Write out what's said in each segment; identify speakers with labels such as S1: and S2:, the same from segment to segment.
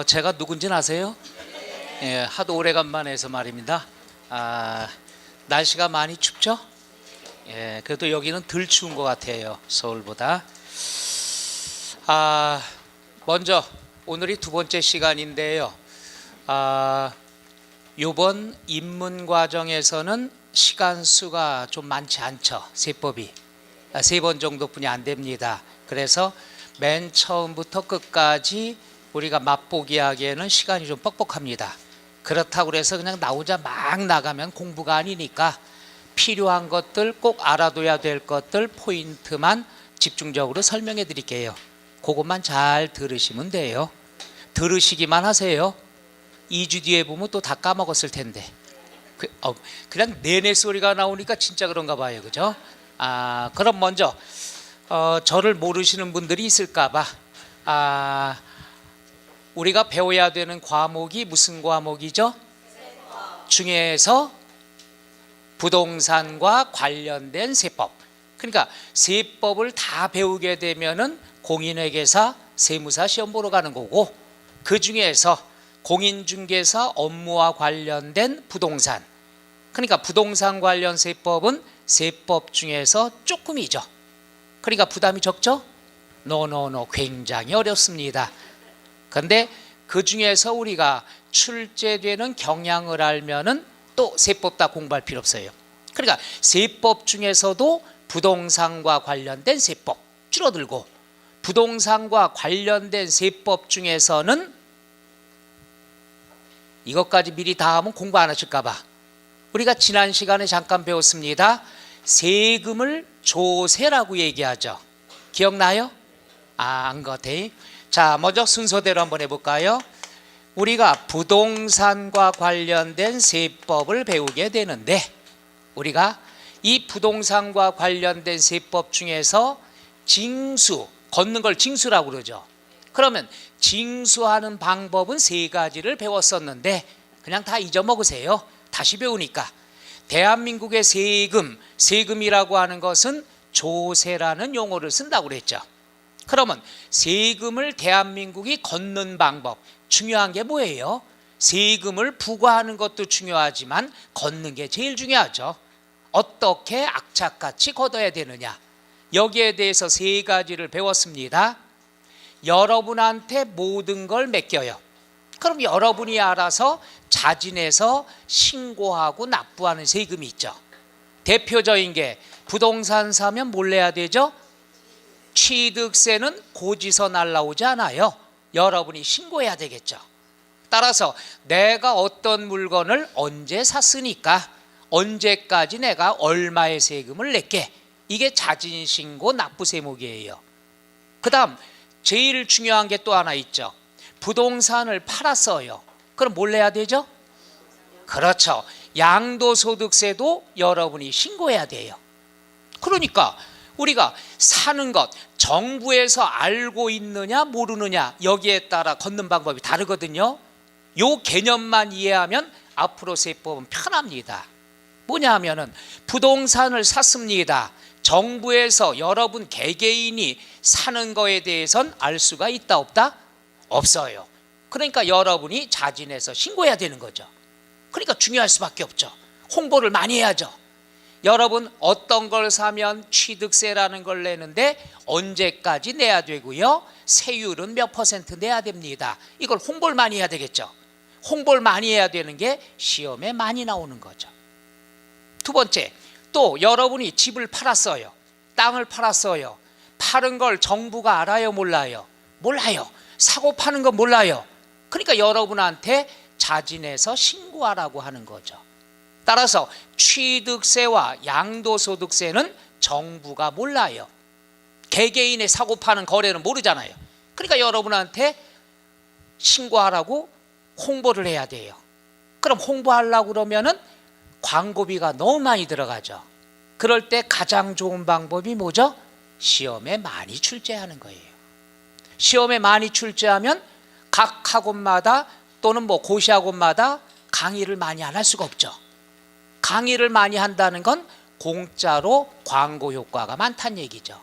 S1: 제가 누군지는 아세요? 예, 하도 오래간만에 해서 말입니다. 날씨가 많이 춥죠? 예, 그래도 여기는 덜 추운 것 같아요, 서울보다. 먼저 오늘이 두 번째 시간인데요. 이번 입문 과정에서는 시간 수가 좀 많지 않죠. 세법이 3번 정도뿐이 안 됩니다. 그래서 맨 처음부터 끝까지 우리가 맛보기 하기에는 시간이 좀 뻑뻑합니다. 그렇다고 해서 그냥 나오자 막 나가면 공부가 아니니까 필요한 것들, 꼭 알아둬야 될 것들 포인트만 집중적으로 설명해 드릴게요. 그것만 잘 들으시면 돼요. 들으시기만 하세요. 2주 뒤에 보면 또 다 까먹었을 텐데. 그냥 내내 소리가 나오니까 진짜 그런가 봐요. 그죠? 그럼 먼저 저를 모르시는 분들이 있을까 봐. 우리가 배워야 되는 과목이 무슨 과목이죠? 중에서 부동산과 관련된 세법. 그러니까 세법을 다 배우게 되면은 공인회계사, 세무사 시험 보러 가는 거고, 그 중에서 공인중개사 업무와 관련된 부동산. 그러니까 부동산 관련 세법은 세법 중에서 조금이죠. 그러니까 부담이 적죠? 노, 굉장히 어렵습니다. 그런데 그 중에서 우리가 출제되는 경향을 알면은 또 세법 다 공부할 필요 없어요. 그러니까 세법 중에서도 부동산과 관련된 세법 줄어들고, 부동산과 관련된 세법 중에서는 이것까지 미리 다 하면 공부 안 하실까 봐 우리가 지난 시간에 잠깐 배웠습니다. 세금을 조세라고 얘기하죠. 기억나요? 안 같아. 자, 먼저 순서대로 한번 해볼까요? 우리가 부동산과 관련된 세법을 배우게 되는데, 우리가 이 부동산과 관련된 세법 중에서 징수, 걷는 걸 징수라고 그러죠. 그러면 징수하는 방법은 3가지를 배웠었는데 그냥 다 잊어먹으세요. 다시 배우니까. 대한민국의 세금이라고 하는 것은 조세라는 용어를 쓴다고 그랬죠. 그러면 세금을 대한민국이 걷는 방법, 중요한 게 뭐예요? 세금을 부과하는 것도 중요하지만 걷는 게 제일 중요하죠. 어떻게 악착같이 걷어야 되느냐, 여기에 대해서 3가지를 배웠습니다. 여러분한테 모든 걸 맡겨요. 그럼 여러분이 알아서 자진해서 신고하고 납부하는 세금이 있죠. 대표적인 게 부동산 사면 뭘 내야 되죠? 취득세는 고지서 날라오지 않아요. 여러분이 신고해야 되겠죠. 따라서 내가 어떤 물건을 언제 샀으니까 언제까지 내가 얼마의 세금을 낼게, 이게 자진신고 납부 세목이에요. 그 다음 제일 중요한 게 또 하나 있죠. 부동산을 팔았어요. 그럼 뭘 내야 되죠? 그렇죠. 양도소득세도 여러분이 신고해야 돼요. 그러니까 우리가 사는 것, 정부에서 알고 있느냐 모르느냐, 여기에 따라 걷는 방법이 다르거든요. 요 개념만 이해하면 앞으로 세법은 편합니다. 뭐냐 하면은 부동산을 샀습니다. 정부에서 여러분 개개인이 사는 거에 대해선 알 수가 있다 없다? 없어요. 그러니까 여러분이 자진해서 신고해야 되는 거죠. 그러니까 중요할 수밖에 없죠. 홍보를 많이 해야죠. 여러분 어떤 걸 사면 취득세라는 걸 내는데 언제까지 내야 되고요, 세율은 몇 % 내야 됩니다. 이걸 홍보를 많이 해야 되겠죠. 홍보를 많이 해야 되는 게 시험에 많이 나오는 거죠. 두 번째, 또 여러분이 집을 팔았어요. 땅을 팔았어요. 파는 걸 정부가 알아요 몰라요? 몰라요. 사고 파는 거 몰라요. 그러니까 여러분한테 자진해서 신고하라고 하는 거죠. 따라서 취득세와 양도소득세는 정부가 몰라요. 개개인의 사고 파는 거래는 모르잖아요. 그러니까 여러분한테 신고하라고 홍보를 해야 돼요. 그럼 홍보하려고 그러면은 광고비가 너무 많이 들어가죠. 그럴 때 가장 좋은 방법이 뭐죠? 시험에 많이 출제하는 거예요. 시험에 많이 출제하면 각 학원마다 또는 고시학원마다 강의를 많이 안 할 수가 없죠. 강의를 많이 한다는 건 공짜로 광고 효과가 많다는 얘기죠.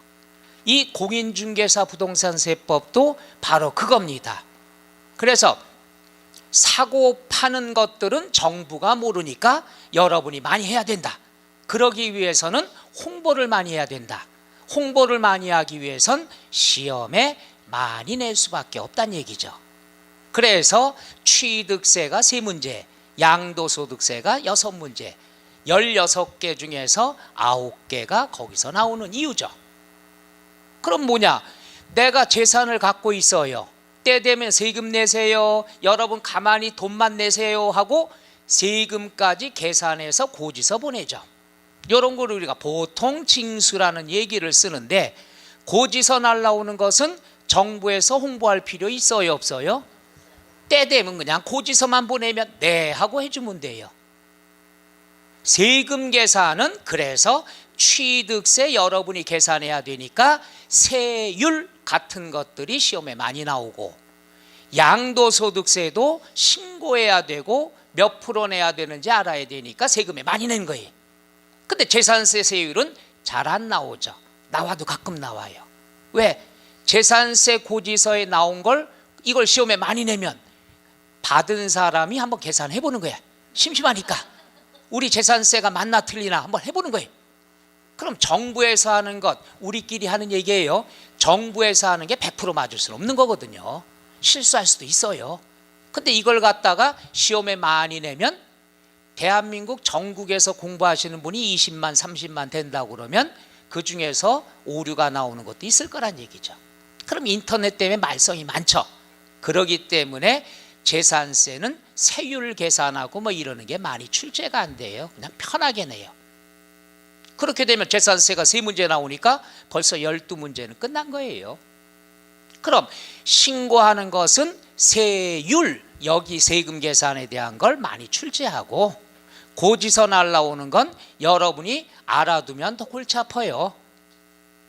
S1: 이 공인중개사 부동산세법도 바로 그겁니다. 그래서 사고 파는 것들은 정부가 모르니까 여러분이 많이 해야 된다. 그러기 위해서는 홍보를 많이 해야 된다. 홍보를 많이 하기 위해선 시험에 많이 낼 수밖에 없다는 얘기죠. 그래서 취득세가 3문제, 양도소득세가 6문제, 16개 중에서 9개가 거기서 나오는 이유죠. 그럼 뭐냐? 내가 재산을 갖고 있어요. 때 되면 세금 내세요. 여러분 가만히 돈만 내세요 하고 세금까지 계산해서 고지서 보내죠. 이런 걸 우리가 보통 징수라는 얘기를 쓰는데, 고지서 날라오는 것은 정부에서 홍보할 필요 있어요, 없어요? 때 되면 그냥 고지서만 보내면 네 하고 해주면 돼요. 세금 계산은 그래서 취득세 여러분이 계산해야 되니까 세율 같은 것들이 시험에 많이 나오고, 양도소득세도 신고해야 되고 몇 프로 내야 되는지 알아야 되니까 세금에 많이 낸 거예요. 근데 재산세 세율은 잘 안 나오죠. 나와도 가끔 나와요. 왜? 재산세 고지서에 나온 걸 이걸 시험에 많이 내면 받은 사람이 한번 계산해 보는 거야. 심심하니까 우리 재산세가 맞나 틀리나 한번 해보는 거예요. 그럼 정부에서 하는 것, 우리끼리 하는 얘기예요. 정부에서 하는 게 100% 맞을 수는 없는 거거든요. 실수할 수도 있어요. 근데 이걸 갖다가 시험에 많이 내면 대한민국 전국에서 공부하시는 분이 20만 30만 된다고 그러면 그 중에서 오류가 나오는 것도 있을 거란 얘기죠. 그럼 인터넷 때문에 말썽이 많죠. 그러기 때문에 재산세는 세율 계산하고 뭐 이러는 게 많이 출제가 안 돼요. 그냥 편하게 내요. 그렇게 되면 재산세가 3문제 나오니까 벌써 12문제는 끝난 거예요. 그럼 신고하는 것은 세율, 여기 세금 계산에 대한 걸 많이 출제하고, 고지서 날라오는 건 여러분이 알아두면 더 골치 아파요.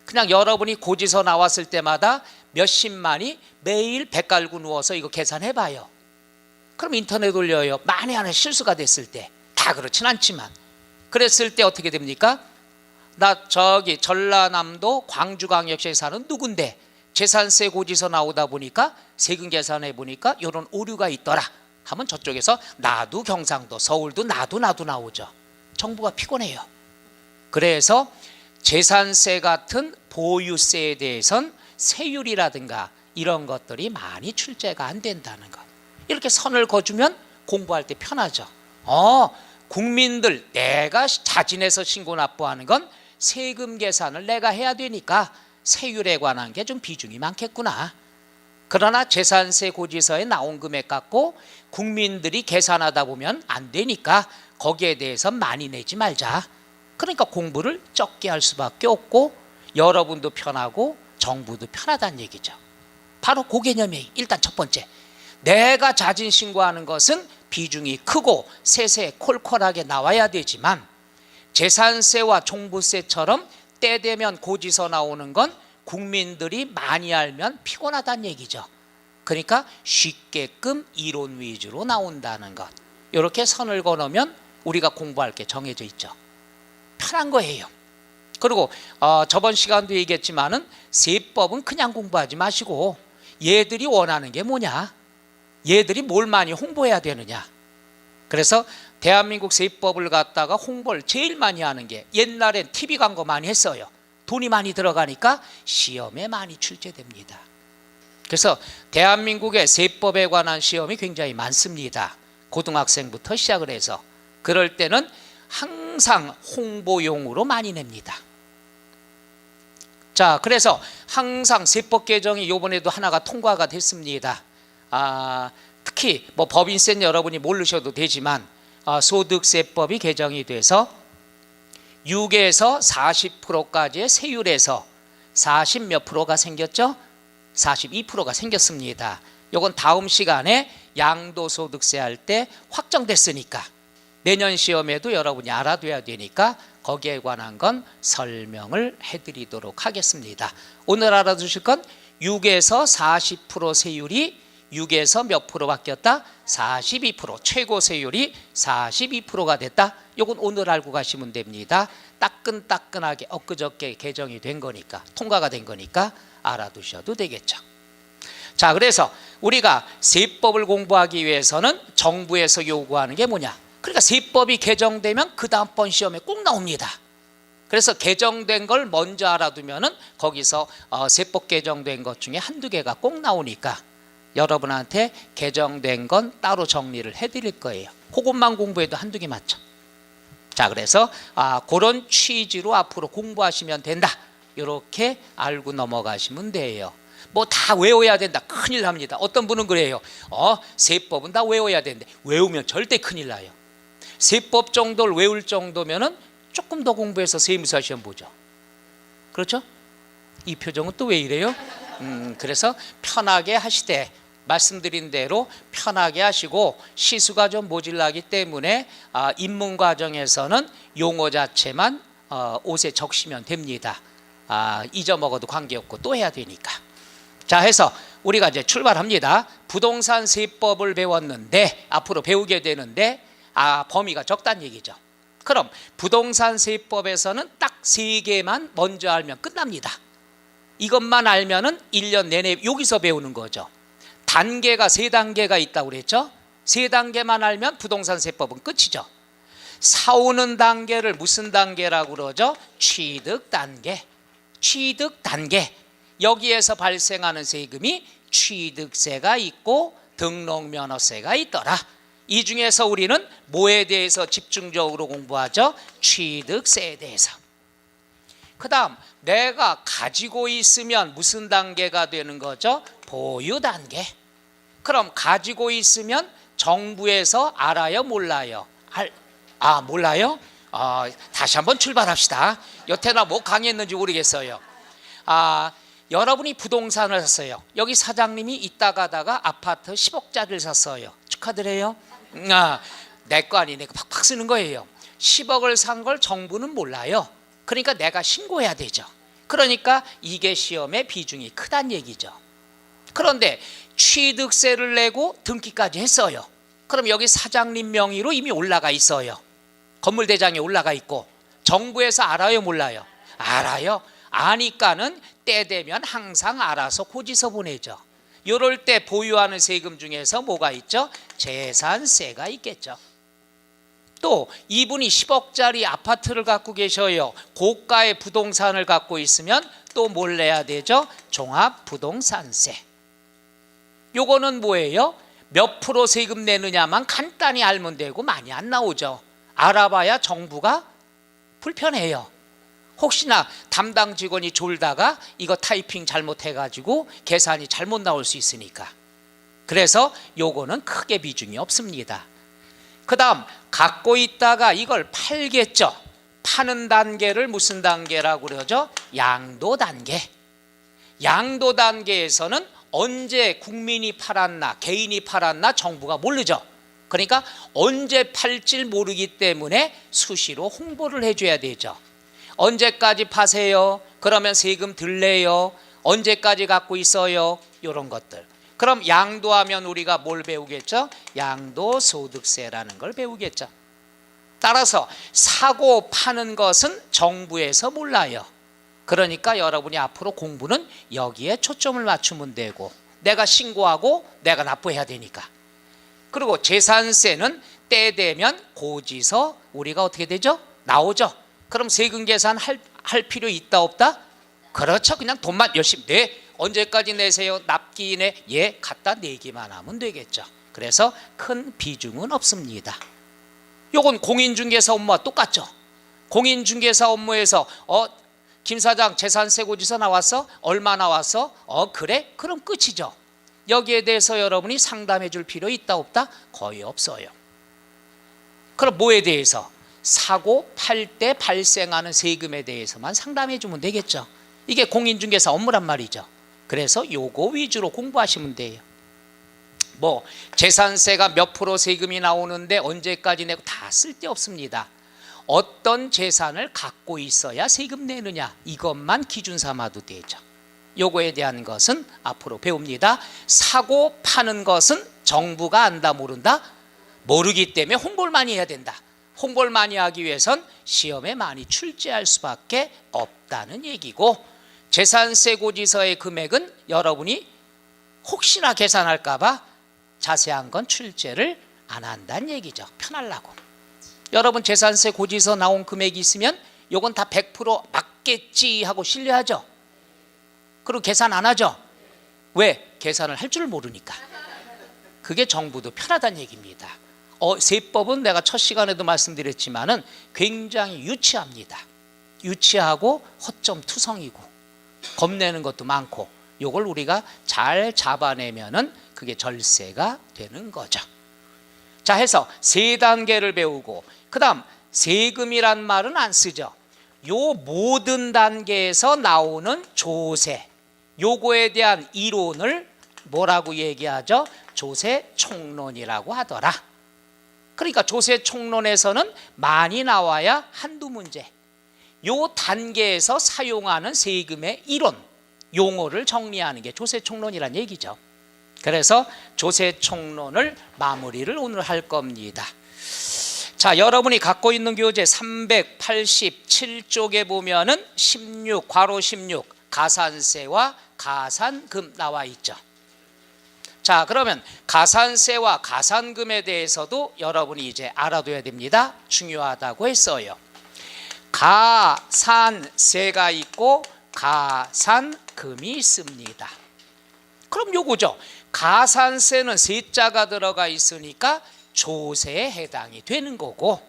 S1: 그냥 여러분이 고지서 나왔을 때마다 몇십만이 매일 배 깔고 누워서 이거 계산해봐요. 그럼 인터넷 올려요. 만에 하나 실수가 됐을 때. 다 그렇진 않지만 그랬을 때 어떻게 됩니까? 나 저기 전라남도 광주광역시에 사는 누군데 재산세 고지서 나오다 보니까 세금 계산해 보니까 이런 오류가 있더라 하면 저쪽에서 나도 경상도, 서울도 나도 나오죠. 정부가 피곤해요. 그래서 재산세 같은 보유세에 대해선 세율이라든가 이런 것들이 많이 출제가 안 된다는 것. 이렇게 선을 그어주면 공부할 때 편하죠. 국민들, 내가 자진해서 신고 납부하는 건 세금 계산을 내가 해야 되니까 세율에 관한 게 좀 비중이 많겠구나. 그러나 재산세 고지서에 나온 금액 갖고 국민들이 계산하다 보면 안 되니까 거기에 대해서 많이 내지 말자. 그러니까 공부를 적게 할 수밖에 없고 여러분도 편하고 정부도 편하다는 얘기죠. 바로 그 개념이 일단 첫 번째. 내가 자진 신고하는 것은 비중이 크고 세세 콜콜하게 나와야 되지만 재산세와 종부세처럼 때 되면 고지서 나오는 건 국민들이 많이 알면 피곤하다는 얘기죠. 그러니까 쉽게끔 이론 위주로 나온다는 것. 이렇게 선을 그어놓으면 우리가 공부할 게 정해져 있죠. 편한 거예요. 그리고 저번 시간도 얘기했지만은 세법은 그냥 공부하지 마시고 얘들이 원하는 게 뭐냐, 얘들이 뭘 많이 홍보해야 되느냐. 그래서 대한민국 세법을 갖다가 홍보를 제일 많이 하는 게 옛날엔 TV 광고 많이 했어요. 돈이 많이 들어가니까 시험에 많이 출제됩니다. 그래서 대한민국의 세법에 관한 시험이 굉장히 많습니다. 고등학생부터 시작을 해서 그럴 때는 항상 홍보용으로 많이 냅니다. 자, 그래서 항상 세법 개정이 이번에도 하나가 통과가 됐습니다. 특히 뭐 법인세는 여러분이 모르셔도 되지만 소득세법이 개정이 돼서 6에서 40%까지의 세율에서 40 몇 프로가 생겼죠? 42%가 생겼습니다. 이건 다음 시간에 양도소득세 할 때 확정됐으니까 내년 시험에도 여러분이 알아둬야 되니까 거기에 관한 건 설명을 해드리도록 하겠습니다. 오늘 알아두실 건 6에서 40% 세율이 6에서 몇 프로 바뀌었다? 42%. 최고 세율이 42%가 됐다. 이건 오늘 알고 가시면 됩니다. 따끈따끈하게 엊그저께 개정이 된 거니까, 통과가 된 거니까 알아두셔도 되겠죠. 자, 그래서 우리가 세법을 공부하기 위해서는 정부에서 요구하는 게 뭐냐? 그러니까 세법이 개정되면 그 다음번 시험에 꼭 나옵니다. 그래서 개정된 걸 먼저 알아두면은 거기서 세법 개정된 것 중에 한두 개가 꼭 나오니까 여러분한테 개정된 건 따로 정리를 해드릴 거예요. 그것만 공부해도 한두 개 맞죠. 자, 그래서 그런 취지로 앞으로 공부하시면 된다. 이렇게 알고 넘어가시면 돼요. 뭐 다 외워야 된다. 큰일 납니다. 어떤 분은 그래요. 세법은 다 외워야 되는데 외우면 절대 큰일 나요. 세법 정도를 외울 정도면은 조금 더 공부해서 세무사 시험 보죠. 그렇죠? 이 표정은 또 왜 이래요? 그래서 편하게 하시되 말씀드린 대로 편하게 하시고 시수가 좀 모질라기 때문에 입문 과정에서는 용어 자체만 옷에 적시면 됩니다. 잊어먹어도 관계없고 또 해야 되니까. 자, 해서 우리가 이제 출발합니다. 부동산 세법을 배웠는데 앞으로 배우게 되는데 범위가 적다는 얘기죠. 그럼 부동산 세법에서는 딱 3개만 먼저 알면 끝납니다. 이것만 알면은 1년 내내 여기서 배우는 거죠. 단계가 3단계가 있다고 그랬죠. 3단계만 알면 부동산 세법은 끝이죠. 사오는 단계를 무슨 단계라고 그러죠? 취득 단계. 취득 단계. 여기에서 발생하는 세금이 취득세가 있고 등록면허세가 있더라. 이 중에서 우리는 뭐에 대해서 집중적으로 공부하죠? 취득세에 대해서. 그 다음 내가 가지고 있으면 무슨 단계가 되는 거죠? 보유 단계. 그럼 가지고 있으면 정부에서 알아요? 몰라요? 몰라요? 다시 한번 출발합시다. 여태나 뭐 강의했는지 모르겠어요. 여러분이 부동산을 샀어요. 여기 사장님이 있다 가다가 아파트 10억짜리를 샀어요. 축하드려요. 내 거 아니네. 팍팍 쓰는 거예요. 10억을 산 걸 정부는 몰라요. 그러니까 내가 신고해야 되죠. 그러니까 이게 시험의 비중이 크다는 얘기죠. 그런데 취득세를 내고 등기까지 했어요. 그럼 여기 사장님 명의로 이미 올라가 있어요. 건물대장에 올라가 있고 정부에서 알아요? 몰라요? 알아요. 아니까는 때 되면 항상 알아서 고지서 보내죠. 이럴 때 보유하는 세금 중에서 뭐가 있죠? 재산세가 있겠죠. 또 이분이 10억짜리 아파트를 갖고 계셔요. 고가의 부동산을 갖고 있으면 또 뭘 내야 되죠? 종합부동산세. 요거는 뭐예요? 몇 프로 세금 내느냐만 간단히 알면 되고 많이 안 나오죠. 알아봐야 정부가 불편해요. 혹시나 담당 직원이 졸다가 이거 타이핑 잘못해가지고 계산이 잘못 나올 수 있으니까. 그래서 요거는 크게 비중이 없습니다. 그 다음 갖고 있다가 이걸 팔겠죠. 파는 단계를 무슨 단계라고 그러죠? 양도 단계. 양도 단계에서는 언제 국민이 팔았나 개인이 팔았나 정부가 모르죠. 그러니까 언제 팔질 모르기 때문에 수시로 홍보를 해줘야 되죠. 언제까지 파세요? 그러면 세금 덜 내요? 언제까지 갖고 있어요? 이런 것들. 그럼 양도하면 우리가 뭘 배우겠죠? 양도소득세라는 걸 배우겠죠. 따라서 사고 파는 것은 정부에서 몰라요. 그러니까 여러분이 앞으로 공부는 여기에 초점을 맞추면 되고 내가 신고하고 내가 납부해야 되니까. 그리고 재산세는 때 되면 고지서 우리가 어떻게 되죠? 나오죠. 그럼 세금 계산 할 필요 있다 없다? 그렇죠. 그냥 돈만 열심히 내. 언제까지 내세요? 납기인에 갖다 내기만 하면 되겠죠. 그래서 큰 비중은 없습니다. 요건 공인중개사 업무와 똑같죠. 공인중개사 업무에서 김 사장 재산세 고지서 나왔어? 얼마 나왔어? 그래? 그럼 끝이죠. 여기에 대해서 여러분이 상담해 줄 필요 있다 없다? 거의 없어요. 그럼 뭐에 대해서? 사고 팔 때 발생하는 세금에 대해서만 상담해 주면 되겠죠. 이게 공인중개사 업무란 말이죠. 그래서 요거 위주로 공부하시면 돼요. 뭐 재산세가 몇 프로 세금이 나오는데 언제까지 내고 다 쓸데없습니다. 어떤 재산을 갖고 있어야 세금 내느냐 이것만 기준 삼아도 되죠. 요거에 대한 것은 앞으로 배웁니다. 사고 파는 것은 정부가 안다 모른다? 모르기 때문에 홍보를 많이 해야 된다. 홍보를 많이 하기 위해선 시험에 많이 출제할 수밖에 없다는 얘기고 재산세 고지서의 금액은 여러분이 혹시나 계산할까 봐 자세한 건 출제를 안 한다는 얘기죠. 편하려고. 여러분 재산세 고지서 나온 금액이 있으면 요건 다 100% 맞겠지 하고 신뢰하죠. 그리고 계산 안 하죠. 왜? 계산을 할 줄 모르니까. 그게 정부도 편하다는 얘기입니다. 세법은 내가 첫 시간에도 말씀드렸지만은 굉장히 유치합니다. 유치하고 허점투성이고 겁내는 것도 많고 요걸 우리가 잘 잡아내면은 그게 절세가 되는 거죠. 자, 해서 세 단계를 배우고 그다음 세금이란 말은 안 쓰죠. 요 모든 단계에서 나오는 조세, 요거에 대한 이론을 뭐라고 얘기하죠? 조세 총론이라고 하더라. 그러니까 조세 총론에서는 많이 나와야 한두 문제. 요 단계에서 사용하는 세금의 이론, 용어를 정리하는 게 조세 총론이란 얘기죠. 그래서 조세 총론을 마무리를 오늘 할 겁니다. 자, 여러분이 갖고 있는 교재 387쪽에 보면은 16, 괄호 16 가산세와 가산금 나와 있죠. 자, 그러면 가산세와 가산금에 대해서도 여러분이 이제 알아둬야 됩니다. 중요하다고 했어요. 가산세가 있고 가산금이 있습니다. 그럼 요거죠. 가산세는 세자가 들어가 있으니까 조세에 해당이 되는 거고,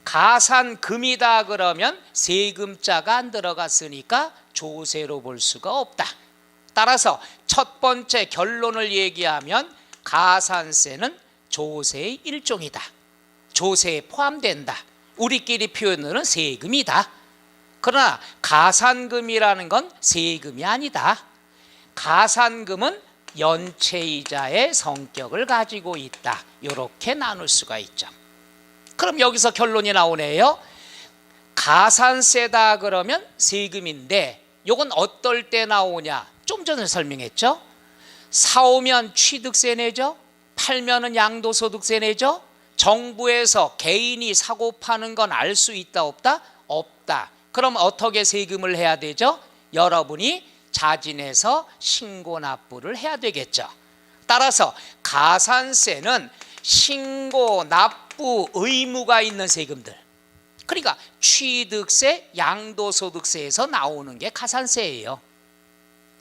S1: 가산금이다 그러면 세금자가 안 들어갔으니까 조세로 볼 수가 없다. 따라서 첫 번째 결론을 얘기하면 가산세는 조세의 일종이다. 조세에 포함된다. 우리끼리 표현으로는 세금이다. 그러나 가산금이라는 건 세금이 아니다. 가산금은 연체이자의 성격을 가지고 있다. 이렇게 나눌 수가 있죠. 그럼 여기서 결론이 나오네요. 가산세다 그러면 세금인데 이건 어떨 때 나오냐? 좀 전에 설명했죠. 사오면 취득세 내죠. 팔면은 양도소득세 내죠. 정부에서 개인이 사고 파는 건 알 수 있다 없다? 없다. 그럼 어떻게 세금을 해야 되죠? 여러분이 자진해서 신고 납부를 해야 되겠죠. 따라서 가산세는 신고 납부 의무가 있는 세금들, 그러니까 취득세, 양도소득세에서 나오는 게 가산세예요.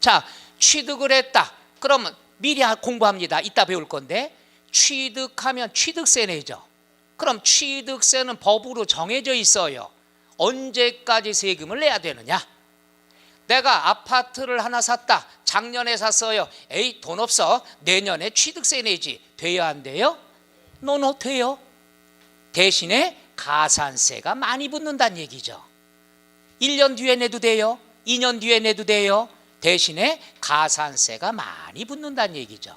S1: 자, 취득을 했다. 그러면 미리 공부합니다. 이따 배울 건데 취득하면 취득세 내죠. 그럼 취득세는 법으로 정해져 있어요. 언제까지 세금을 내야 되느냐? 내가 아파트를 하나 샀다. 작년에 샀어요. 에이, 돈 없어. 내년에 취득세 내지. 돼요, 안 돼요? 노노, 돼요. 대신에 가산세가 많이 붙는다는 얘기죠. 1년 뒤에 내도 돼요. 2년 뒤에 내도 돼요. 대신에 가산세가 많이 붙는다는 얘기죠.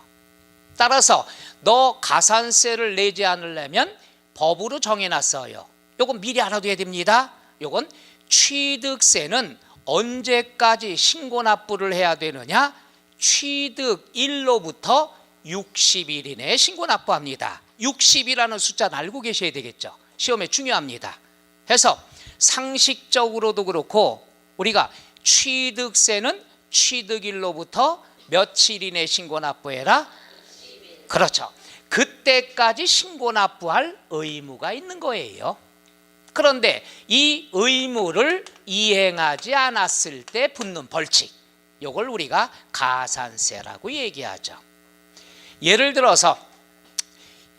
S1: 따라서 너 가산세를 내지 않으려면 법으로 정해놨어요. 요건 미리 알아둬야 됩니다. 요건 취득세는 언제까지 신고 납부를 해야 되느냐? 취득일로부터 60일 이내에 신고 납부합니다. 60이라는 숫자는 알고 계셔야 되겠죠. 시험에 중요합니다. 해서 상식적으로도 그렇고 우리가 취득세는 취득일로부터 며칠 이내에 신고 납부해라? 그렇죠. 그때까지 신고 납부할 의무가 있는 거예요. 그런데 이 의무를 이행하지 않았을 때 붙는 벌칙, 이걸 우리가 가산세라고 얘기하죠. 예를 들어서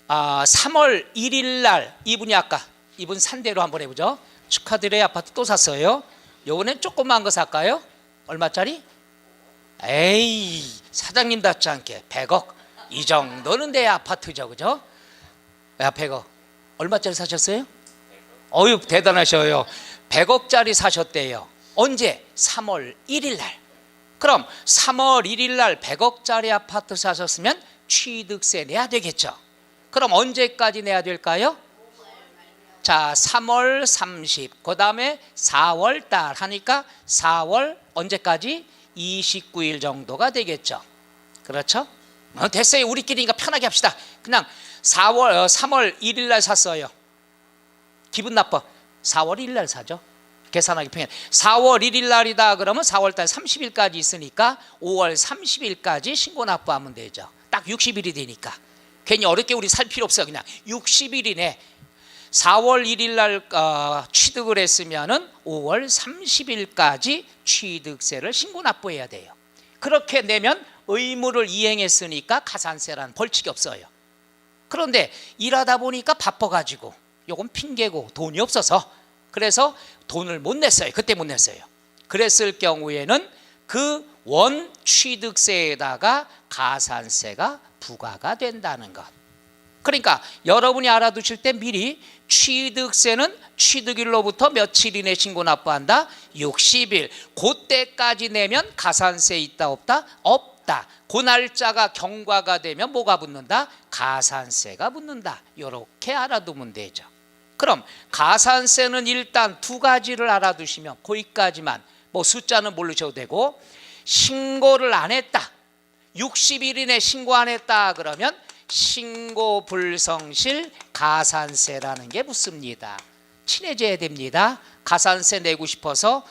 S1: 3월 1일 날 이분 산대로 한번 해보죠. 축하드려요. 아파트 또 샀어요. 요번엔 조그만 거 살까요? 얼마짜리? 에이, 사장님답지 않게 100억. 이 정도는 내 아파트죠, 그죠? 야, 100억. 얼마짜리 사셨어요? 어휴, 대단하셔요. 100억짜리 사셨대요. 언제? 3월 1일 날. 그럼 3월 1일 날 100억짜리 아파트 사셨으면 취득세 내야 되겠죠. 그럼 언제까지 내야 될까요? 자, 3월 30, 그 다음에 4월 달 하니까 4월 언제까지? 29일 정도가 되겠죠. 그렇죠? 됐어요. 우리끼리니까 편하게 합시다. 그냥 3월 1일 날 샀어요. 기분 나빠. 4월 1일 날 사죠. 계산하기 편해. 4월 1일 날이다 그러면 4월 달 30일까지 있으니까 5월 30일까지 신고 납부하면 되죠. 딱 60일이 되니까. 괜히 어렵게 우리 살 필요 없어요. 그냥 60일 이내 4월 1일 날 취득을 했으면은 5월 30일까지 취득세를 신고 납부해야 돼요. 그렇게 내면 의무를 이행했으니까 가산세라는 벌칙이 없어요. 그런데 일하다 보니까 바빠가지고 요건 핑계고 돈이 없어서 그래서 돈을 못 냈어요. 그때 못 냈어요. 그랬을 경우에는 그 원 취득세에다가 가산세가 부과가 된다는 것. 그러니까 여러분이 알아두실 때 미리 취득세는 취득일로부터 며칠 이내 신고 납부한다? 60일. 그때까지 내면 가산세 있다 없다? 없다. 그 날짜가 경과가 되면 뭐가 붙는다? 가산세가 붙는다. 이렇게 알아두면 되죠. 그럼 가산세는 일단 두 가지를 알아두시면 거기까지만, 뭐 숫자는 모르셔도 되고, 신고를 안 했다, 60일 이내 신고 안 했다 그러면 신고 불성실 가산세라는 게 붙습니다. 친해져야 됩니다. 가산세 내고 싶어서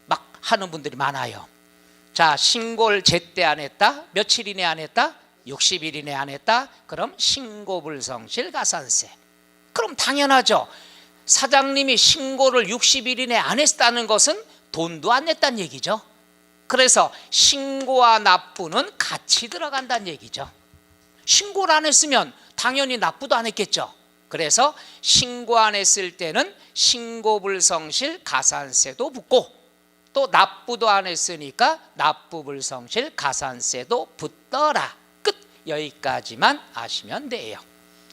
S1: 막 하는 분들이 많아요. 자, 신고를 제때 안 했다, 며칠 이내 안 했다, 60일 이내 안 했다, 그럼 신고 불성실 가산세. 그럼 당연하죠. 사장님이 신고를 60일 이내 안 했다는 것은 돈도 안 냈다는 얘기죠. 그래서 신고와 납부는 같이 들어간다는 얘기죠. 신고를 안 했으면 당연히 납부도 안 했겠죠. 그래서 신고 안 했을 때는 신고불성실 가산세도 붙고, 또 납부도 안 했으니까 납부불성실 가산세도 붙더라. 끝. 여기까지만 아시면 돼요.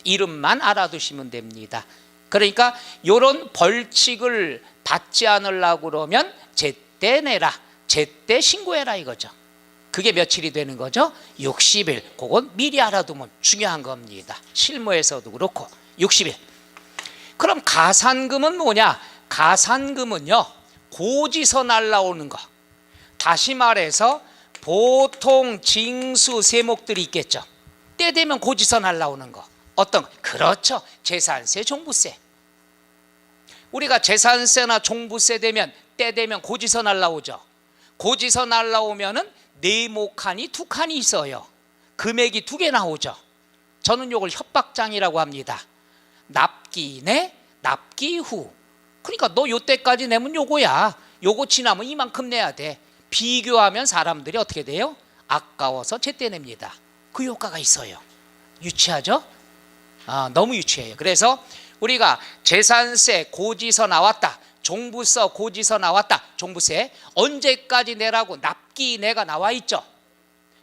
S1: 이름만 알아두시면 됩니다. 그러니까 이런 벌칙을 받지 않으려고 그러면 제때 내라, 제때 신고해라 이거죠. 그게 며칠이 되는 거죠? 60일. 그건 미리 알아두면 중요한 겁니다. 실무에서도 그렇고 60일. 그럼 가산금은 뭐냐? 가산금은요, 고지서 날라오는 거. 다시 말해서 보통 징수 세목들이 있겠죠. 때 되면 고지서 날라오는 거. 어떤 거? 그렇죠. 재산세, 종부세. 우리가 재산세나 종부세 되면 때 되면 고지서 날라오죠. 고지서 날라오면은 네모칸이 두 칸이 있어요. 금액이 두 개 나오죠. 저는 이걸 협박장이라고 합니다. 납기 내, 납기 후. 그러니까 너 요때까지 내면 요거야. 요거 지나면 이만큼 내야 돼. 비교하면 사람들이 어떻게 돼요? 아까워서 제때 냅니다. 그 효과가 있어요. 유치하죠? 너무 유치해요. 그래서 우리가 재산세 고지서 나왔다, 종부세 고지서 나왔다, 종부세 언제까지 내라고 납기 내가 나와 있죠.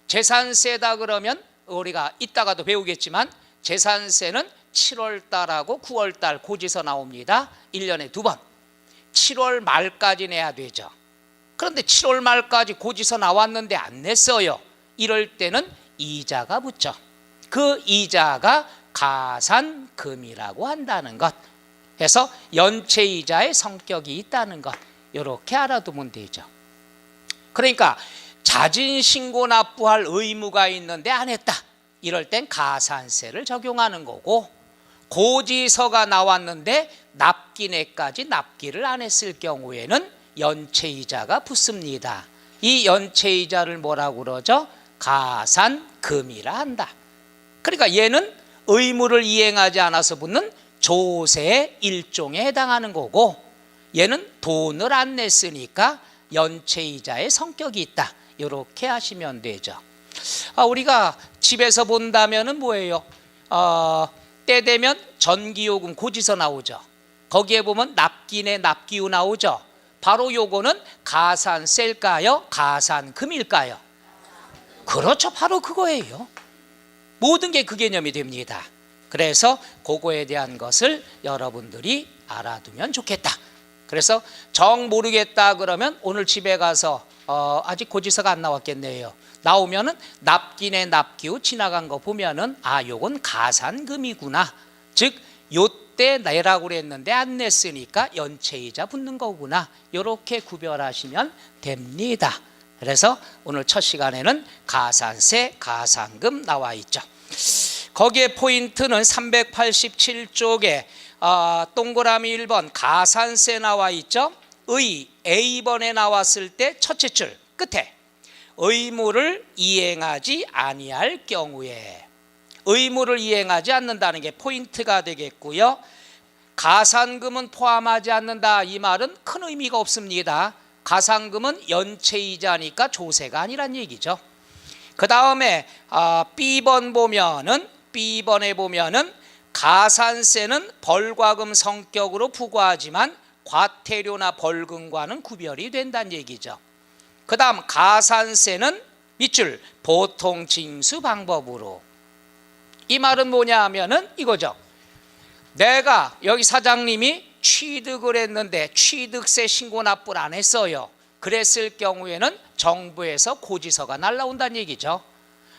S1: 재산세다 그러면 우리가 이따가도 배우겠지만 재산세는 7월 달하고 9월 달 고지서 나옵니다. 1년에 두 번. 7월 말까지 내야 되죠. 그런데 7월 말까지 고지서 나왔는데 안 냈어요. 이럴 때는 이자가 붙죠. 그 이자가 가산금이라고 한다는 것. 해서 연체이자의 성격이 있다는 것. 이렇게 알아두면 되죠. 그러니까 자진신고 납부할 의무가 있는데 안 했다, 이럴 땐 가산세를 적용하는 거고, 고지서가 나왔는데 납기내까지 납기를 안 했을 경우에는 연체이자가 붙습니다. 이 연체이자를 뭐라고 그러죠? 가산금이라 한다. 그러니까 얘는 의무를 이행하지 않아서 붙는 조세의 일종에 해당하는 거고, 얘는 돈을 안 냈으니까 연체이자의 성격이 있다. 이렇게 하시면 되죠. 우리가 집에서 본다면은 뭐예요? 때 되면 전기요금 고지서 나오죠. 거기에 보면 납기내 납기후 나오죠. 바로 요거는 가산세일까요? 가산금일까요? 그렇죠. 바로 그거예요. 모든 게 그 개념이 됩니다. 그래서 그거에 대한 것을 여러분들이 알아두면 좋겠다. 그래서 정 모르겠다 그러면 오늘 집에 가서 아직 고지서가 안 나왔겠네요. 나오면은 납기내 납기후 지나간 거 보면은 요건 가산금이구나. 즉 요때 내라고 그랬는데 안 냈으니까 연체이자 붙는 거구나. 이렇게 구별하시면 됩니다. 그래서 오늘 첫 시간에는 가산세, 가산금 나와 있죠. 거기에 포인트는 387쪽에 동그라미 1번 가산세 나와 있죠. 의 A번에 나왔을 때 첫째 줄 끝에 의무를 이행하지 아니할 경우에, 의무를 이행하지 않는다는 게 포인트가 되겠고요. 가산금은 포함하지 않는다, 이 말은 큰 의미가 없습니다. 가산금은 연체이자니까 조세가 아니란 얘기죠. 그 다음에 B번에 보면은 가산세는 벌과금 성격으로 부과하지만 과태료나 벌금과는 구별이 된다는 얘기죠. 그 다음 가산세는 밑줄 보통 징수 방법으로. 이 말은 뭐냐 하면은 이거죠. 내가 여기 사장님이 취득을 했는데 취득세 신고 납부를 안 했어요. 그랬을 경우에는 정부에서 고지서가 날라온다는 얘기죠.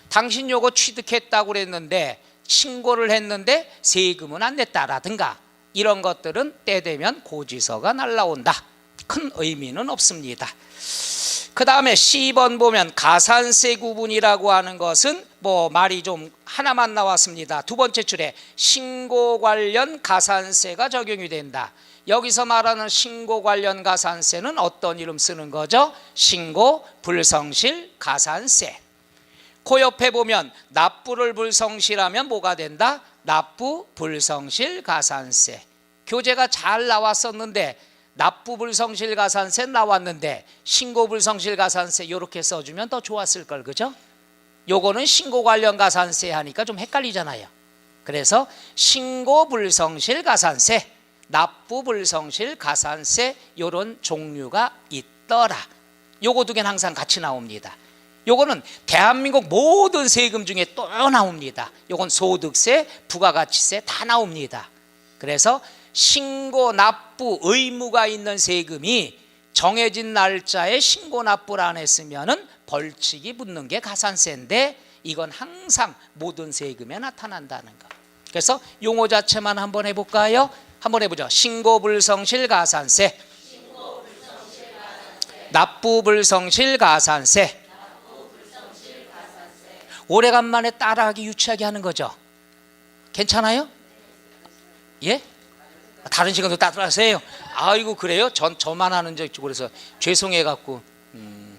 S1: 당신 요거 취득했다고 그랬는데 신고를 했는데 세금은 안 냈다라든가 이런 것들은 때 되면 고지서가 날라온다. 큰 의미는 없습니다. 그 다음에 C번 보면 가산세 구분이라고 하는 것은 뭐 말이 좀 하나만 나왔습니다. 두 번째 줄에 신고 관련 가산세가 적용이 된다. 여기서 말하는 신고 관련 가산세는 어떤 이름 쓰는 거죠? 신고 불성실 가산세. 그 옆에 보면 납부를 불성실하면 뭐가 된다? 납부 불성실 가산세. 교재가 잘 나왔었는데 납부 불성실 가산세 나왔는데 신고 불성실 가산세 이렇게 써주면 더 좋았을 걸, 그죠? 요거는 신고 관련 가산세 하니까 좀 헷갈리잖아요. 그래서 신고 불성실 가산세, 납부 불성실 가산세 요런 종류가 있더라. 요거 두 개는 항상 같이 나옵니다. 요거는 대한민국 모든 세금 중에 또 나옵니다. 요건 소득세, 부가가치세 다 나옵니다. 그래서 신고 납부 의무가 있는 세금이 정해진 날짜에 신고 납부를 안 했으면은 벌칙이 붙는 게 가산세인데 이건 항상 모든 세금에 나타난다는 거. 그래서 용어 자체만 한번 해볼까요? 한번 해보죠. 신고 불성실 가산세, 납부 불성실 가산세. 오래간만에 따라하기 유치하게 하는 거죠. 괜찮아요? 예? 다른 시간도 따라하세요. 아이고 그래요? 저만 하는 적 그래서 죄송해갖고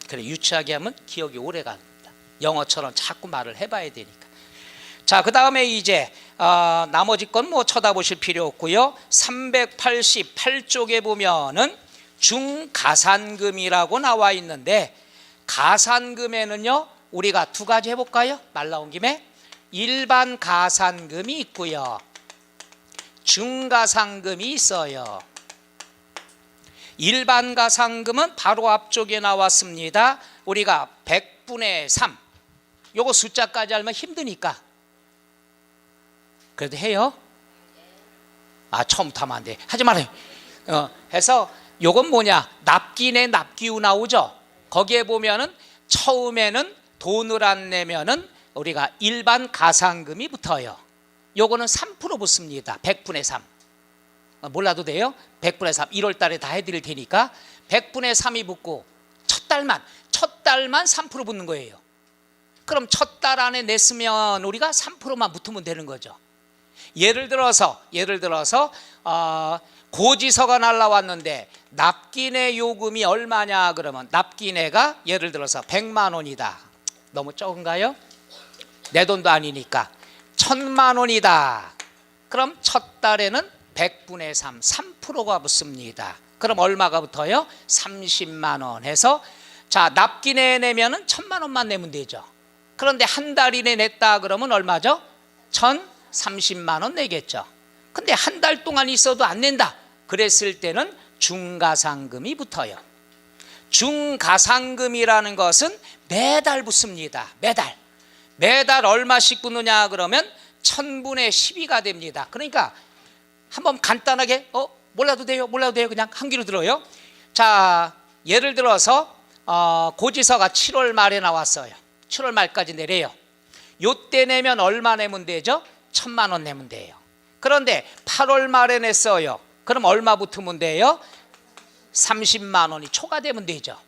S1: 그래 유치하게 하면 기억이 오래갑니다. 영어처럼 자꾸 말을 해봐야 되니까. 자, 그 다음에 이제 나머지 건 뭐 쳐다보실 필요 없고요. 388쪽에 보면은 중가산금이라고 나와 있는데 가산금에는요 우리가 두 가지 해볼까요? 말 나온 김에 일반 가산금이 있고요. 중가산금이 있어요. 일반 가산금은 바로 앞쪽에 나왔습니다. 우리가 100분의 3. 요거 숫자까지 알면 힘드니까. 그래도 해요? 처음부터 하면 안 돼. 하지 말아요. 해서 요건 뭐냐? 납기내 납기후 나오죠? 거기에 보면은 처음에는 돈을 안 내면은 우리가 일반 가산금이 붙어요. 요거는 3% 붙습니다. 100분의 3. 몰라도 돼요? 100분의 3. 1월 달에 다 해드릴 테니까 100분의 3이 붙고 첫 달만 3% 붙는 거예요. 그럼 첫 달 안에 냈으면 우리가 3%만 붙으면 되는 거죠. 예를 들어서 고지서가 날라왔는데 납기내 요금이 얼마냐 그러면 납기내가 예를 들어서 100만 원이다. 너무 적은가요? 내 돈도 아니니까 1000만 원이다. 그럼 첫 달에는 100분의 3, 3%가 붙습니다. 그럼 얼마가 붙어요? 30만 원 해서 자 납기내 내면은 1000만 원만 내면 되죠. 그런데 한 달 이내 냈다 그러면 얼마죠? 1030만 원 내겠죠. 근데 한 달 동안 있어도 안 낸다. 그랬을 때는 중가산금이 붙어요. 중가산금이라는 것은 매달 붙습니다. 매달 얼마씩 붙느냐 그러면 1000분의 12가 됩니다. 그러니까 한번 간단하게 몰라도 돼요 그냥 한 귀로 들어요. 자 예를 들어서 고지서가 7월 말에 나왔어요. 7월 말까지 내래요. 요때 내면 얼마 내면 되죠? 1000만 원 내면 돼요. 그런데 8월 말에 냈어요. 그럼 얼마 붙으면 돼요? 30만 원이 초과되면 되죠.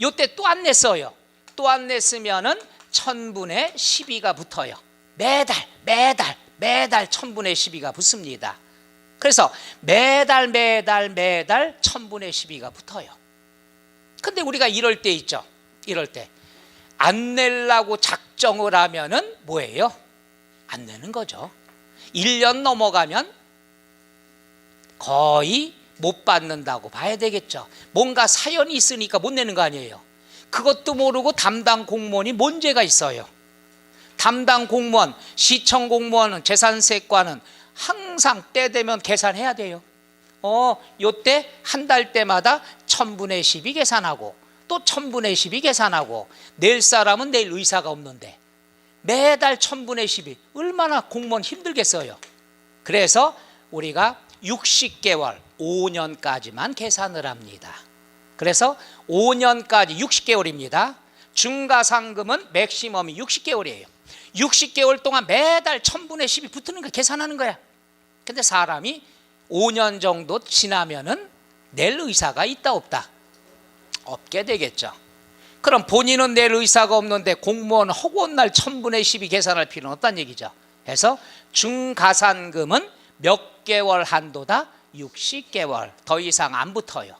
S1: 요때 또 안 냈어요. 또 안 냈으면은 1000분의 12가 붙어요. 매달 1000분의 12가 붙습니다. 그래서 매달 1000분의 12가 붙어요. 근데 우리가 이럴 때 있죠. 이럴 때 안 내려고 작정을 하면은 뭐예요? 안 내는 거죠. 1년 넘어가면 거의 못 받는다고 봐야 되겠죠. 뭔가 사연이 있으니까 못 내는 거 아니에요. 그것도 모르고 담당 공무원이 문제가 있어요. 담당 공무원, 시청 공무원은, 재산세과는 항상 때 되면 계산해야 돼요. 요때 한 달 때마다 1000분의 12 계산하고 또 1000분의 12 계산하고, 낼 사람은 낼 의사가 없는데 매달 1000분의 12 얼마나 공무원 힘들겠어요. 그래서 우리가 60개월 5년까지만 계산을 합니다. 그래서 5년까지 60개월입니다. 중과상금은 맥시멈이 60개월이에요. 60개월 동안 매달 1000분의 12 붙는 거 계산하는 거야. 근데 사람이 5년 정도 지나면은 낼 의사가 있다 없다? 없게 되겠죠. 그럼 본인은 낼 의사가 없는데 공무원 허구한 날 1000분의 12 계산할 필요는 없다는 얘기죠. 그래서 중가산금은 몇 개월 한도다? 60개월. 더 이상 안 붙어요.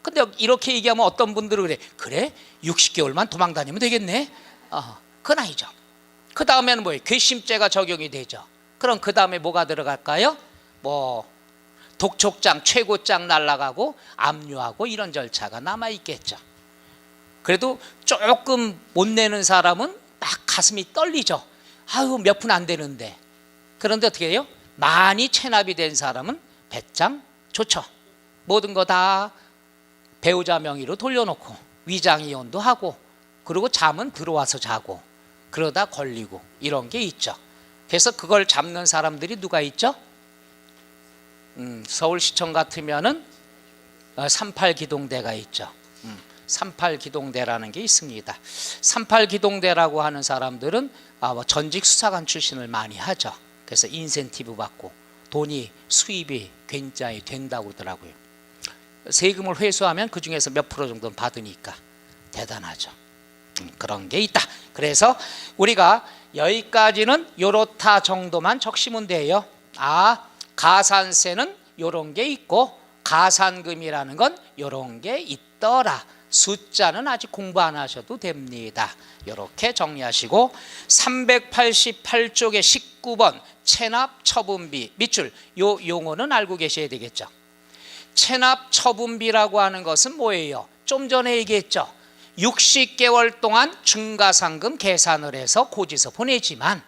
S1: 근데 이렇게 얘기하면 어떤 분들은 그래? 60개월만 도망 다니면 되겠네? 그건 아니죠. 그 다음에는 뭐예요? 괘씸죄가 적용이 되죠. 그럼 그 다음에 뭐가 들어갈까요? 독촉장, 최고장 날아가고 압류하고 이런 절차가 남아있겠죠. 그래도 조금 못 내는 사람은 막 가슴이 떨리죠. 아유, 몇 푼 안 되는데. 그런데 어떻게 해요? 많이 체납이 된 사람은 배짱 좋죠. 모든 거 다 배우자 명의로 돌려놓고 위장이혼도 하고, 그리고 잠은 들어와서 자고, 그러다 걸리고 이런 게 있죠. 그래서 그걸 잡는 사람들이 누가 있죠? 서울시청 같으면은 38기동대가 있죠. 38기동대라는 게 있습니다. 38기동대라고 하는 사람들은 전직 수사관 출신을 많이 하죠. 그래서 인센티브 받고 돈이 수입이 굉장히 된다고 그러더라고요. 세금을 회수하면 그 중에서 몇 프로 정도는 받으니까 대단하죠. 그런 게 있다. 그래서 우리가 여기까지는 요렇다 정도만 적시면 돼요. 가산세는 요런 게 있고 가산금이라는 건 요런 게 있더라. 숫자는 아직 공부 안 하셔도 됩니다. 이렇게 정리하시고 388쪽의 19번 체납 처분비 밑줄, 요 용어는 알고 계셔야 되겠죠. 체납 처분비라고 하는 것은 뭐예요? 좀 전에 얘기했죠. 60개월 동안 중과상금 계산을 해서 고지서 보내지만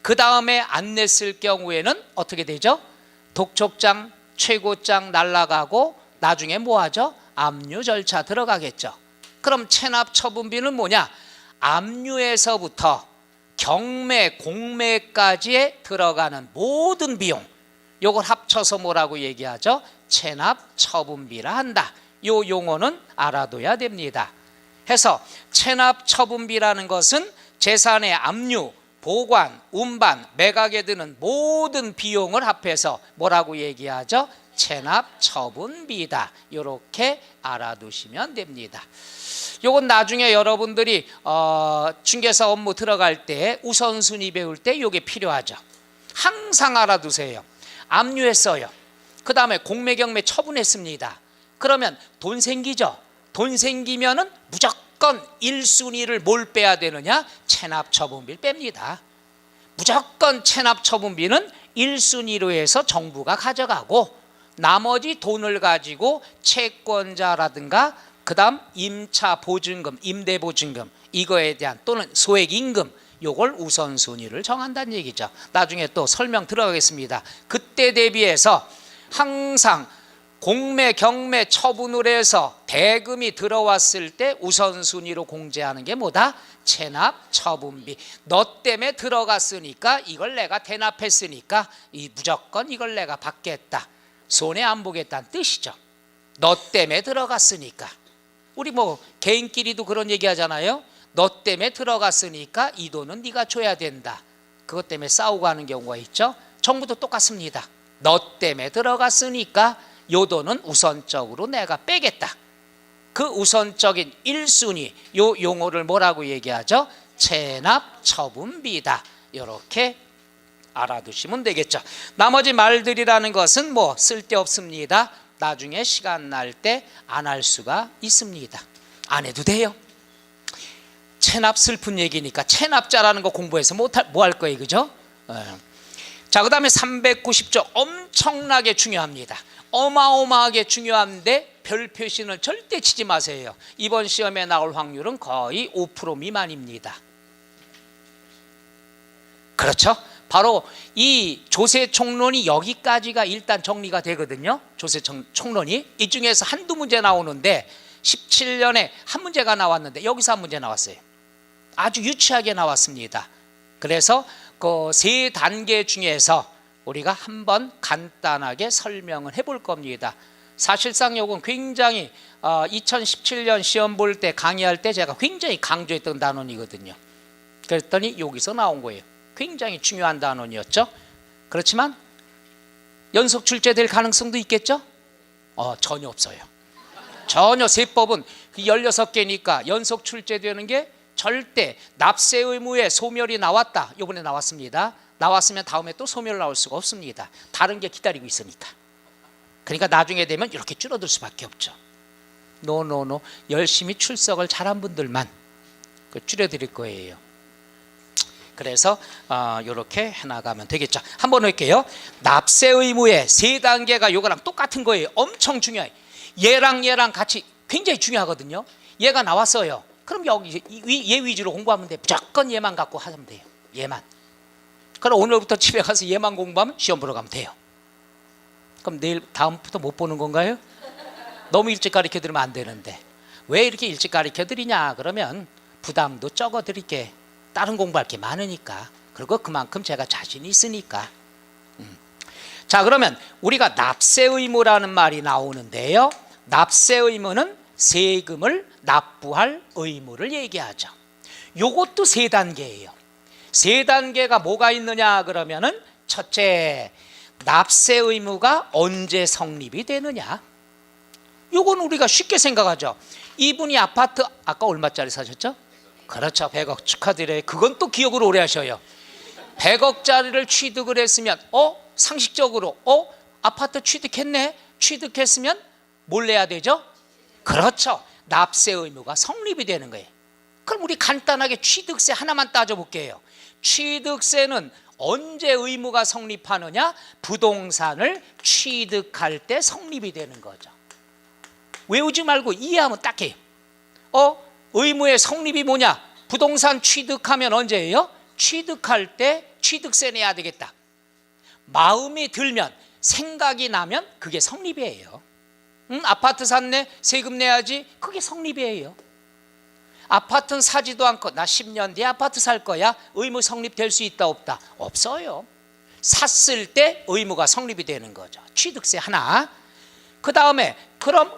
S1: 그 다음에 안 냈을 경우에는 어떻게 되죠? 독촉장, 최고장 날아가고 나중에 뭐 하죠? 압류 절차 들어가겠죠. 그럼 체납 처분비는 뭐냐? 압류에서부터 경매, 공매까지에 들어가는 모든 비용, 요걸 합쳐서 뭐라고 얘기하죠? 체납 처분비라 한다. 요 용어는 알아둬야 됩니다. 해서 체납 처분비라는 것은 재산의 압류, 보관, 운반, 매각에 드는 모든 비용을 합해서 뭐라고 얘기하죠? 체납 처분비다. 이렇게 알아두시면 됩니다. 요건 나중에 여러분들이 중개사 업무 들어갈 때 우선순위 배울 때 요게 필요하죠. 항상 알아두세요. 압류했어요. 그 다음에 공매, 경매 처분했습니다. 그러면 돈 생기죠. 돈 생기면은 무조건 1순위를 뭘 빼야 되느냐? 체납 처분비를 뺍니다. 무조건 체납 처분비는 1순위로 해서 정부가 가져가고, 나머지 돈을 가지고 채권자라든가 그 다음 임차 보증금, 임대 보증금, 이거에 대한 또는 소액 임금, 요걸 우선순위를 정한다는 얘기죠. 나중에 또 설명 들어가겠습니다. 그때 대비해서 항상 공매, 경매 처분을 해서 대금이 들어왔을 때 우선순위로 공제하는 게 뭐다? 체납 처분비. 너 때문에 들어갔으니까, 이걸 내가 대납했으니까 무조건 이걸 내가 받겠다, 손해 안 보겠다는 뜻이죠. 너 때문에 들어갔으니까. 우리 개인끼리도 그런 얘기 하잖아요. 너 때문에 들어갔으니까 이 돈은 네가 줘야 된다. 그것 때문에 싸우고 하는 경우가 있죠. 정부도 똑같습니다. 너 때문에 들어갔으니까 요 돈은 우선적으로 내가 빼겠다. 그 우선적인 1순위, 요 용어를 뭐라고 얘기하죠? 체납 처분비다. 이렇게 알아두시면 되겠죠. 나머지 말들이라는 것은 뭐 쓸데없습니다. 나중에 시간 날 때 안 할 수가 있습니다. 안 해도 돼요. 체납 슬픈 얘기니까 체납자라는 거 공부해서 뭐 할 거예요, 그죠? 자, 그 다음에 390조 엄청나게 중요합니다. 어마어마하게 중요한데 별 표시는 절대 치지 마세요. 이번 시험에 나올 확률은 거의 5% 미만입니다. 그렇죠? 바로 이 조세총론이 여기까지가 일단 정리가 되거든요. 조세총론이 이 중에서 한두 문제 나오는데 17년에 한 문제가 나왔는데 여기서 한 문제 나왔어요. 아주 유치하게 나왔습니다. 그래서 그 세 단계 중에서 우리가 한번 간단하게 설명을 해볼 겁니다. 사실상 이건 굉장히 2017년 시험 볼 때 강의할 때 제가 굉장히 강조했던 단원이거든요. 그랬더니 여기서 나온 거예요. 굉장히 중요한 단원이었죠. 그렇지만 연속 출제될 가능성도 있겠죠? 전혀 없어요. 전혀. 세법은 16개니까 연속 출제되는 게 절대. 납세 의무에 소멸이 나왔다. 이번에 나왔습니다. 나왔으면 다음에 또 소멸 나올 수가 없습니다. 다른 게 기다리고 있으니까. 그러니까 나중에 되면 이렇게 줄어들 수밖에 없죠. 노. 열심히 출석을 잘한 분들만 줄여드릴 거예요. 그래서 이렇게 해나가면 되겠죠. 한번 할게요. 납세 의무의 세 단계가 이거랑 똑같은 거예요. 엄청 중요해요. 얘랑 같이 굉장히 중요하거든요. 얘가 나왔어요. 그럼 여기 얘 위주로 공부하면 돼. 무조건 얘만 갖고 하면 돼요. 얘만. 그럼 오늘부터 집에 가서 얘만 공부하면 시험 보러 가면 돼요. 그럼 내일 다음부터 못 보는 건가요? 너무 일찍 가르쳐 드리면 안 되는데. 왜 이렇게 일찍 가르쳐 드리냐 그러면 부담도 적어 드릴게. 다른 공부할 게 많으니까. 그리고 그만큼 제가 자신이 있으니까. 자, 그러면 우리가 납세 의무라는 말이 나오는데요. 납세 의무는 세금을 납부할 의무를 얘기하죠. 요것도 세 단계예요. 세 단계가 뭐가 있느냐 그러면은 첫째, 납세 의무가 언제 성립이 되느냐. 요건 우리가 쉽게 생각하죠. 이분이 아파트 아까 얼마짜리 사셨죠? 그렇죠. 100억 축하드려요. 그건 또 기억을 오래 하셔요. 100억짜리를 취득을 했으면 상식적으로 아파트 취득했네. 취득했으면 뭘 내야 되죠? 그렇죠. 납세 의무가 성립이 되는 거예요. 그럼 우리 간단하게 취득세 하나만 따져볼게요. 취득세는 언제 의무가 성립하느냐? 부동산을 취득할 때 성립이 되는 거죠. 외우지 말고 이해하면 딱 해요. 의무의 성립이 뭐냐? 부동산 취득하면 언제예요? 취득할 때 취득세 내야 되겠다. 마음이 들면, 생각이 나면 그게 성립이에요. 아파트 샀네, 세금 내야지. 그게 성립이에요. 아파트는 사지도 않고 나 10년 뒤에 아파트 살 거야. 의무 성립될 수 있다 없다? 없어요. 샀을 때 의무가 성립이 되는 거죠. 취득세 하나. 그 다음에 그럼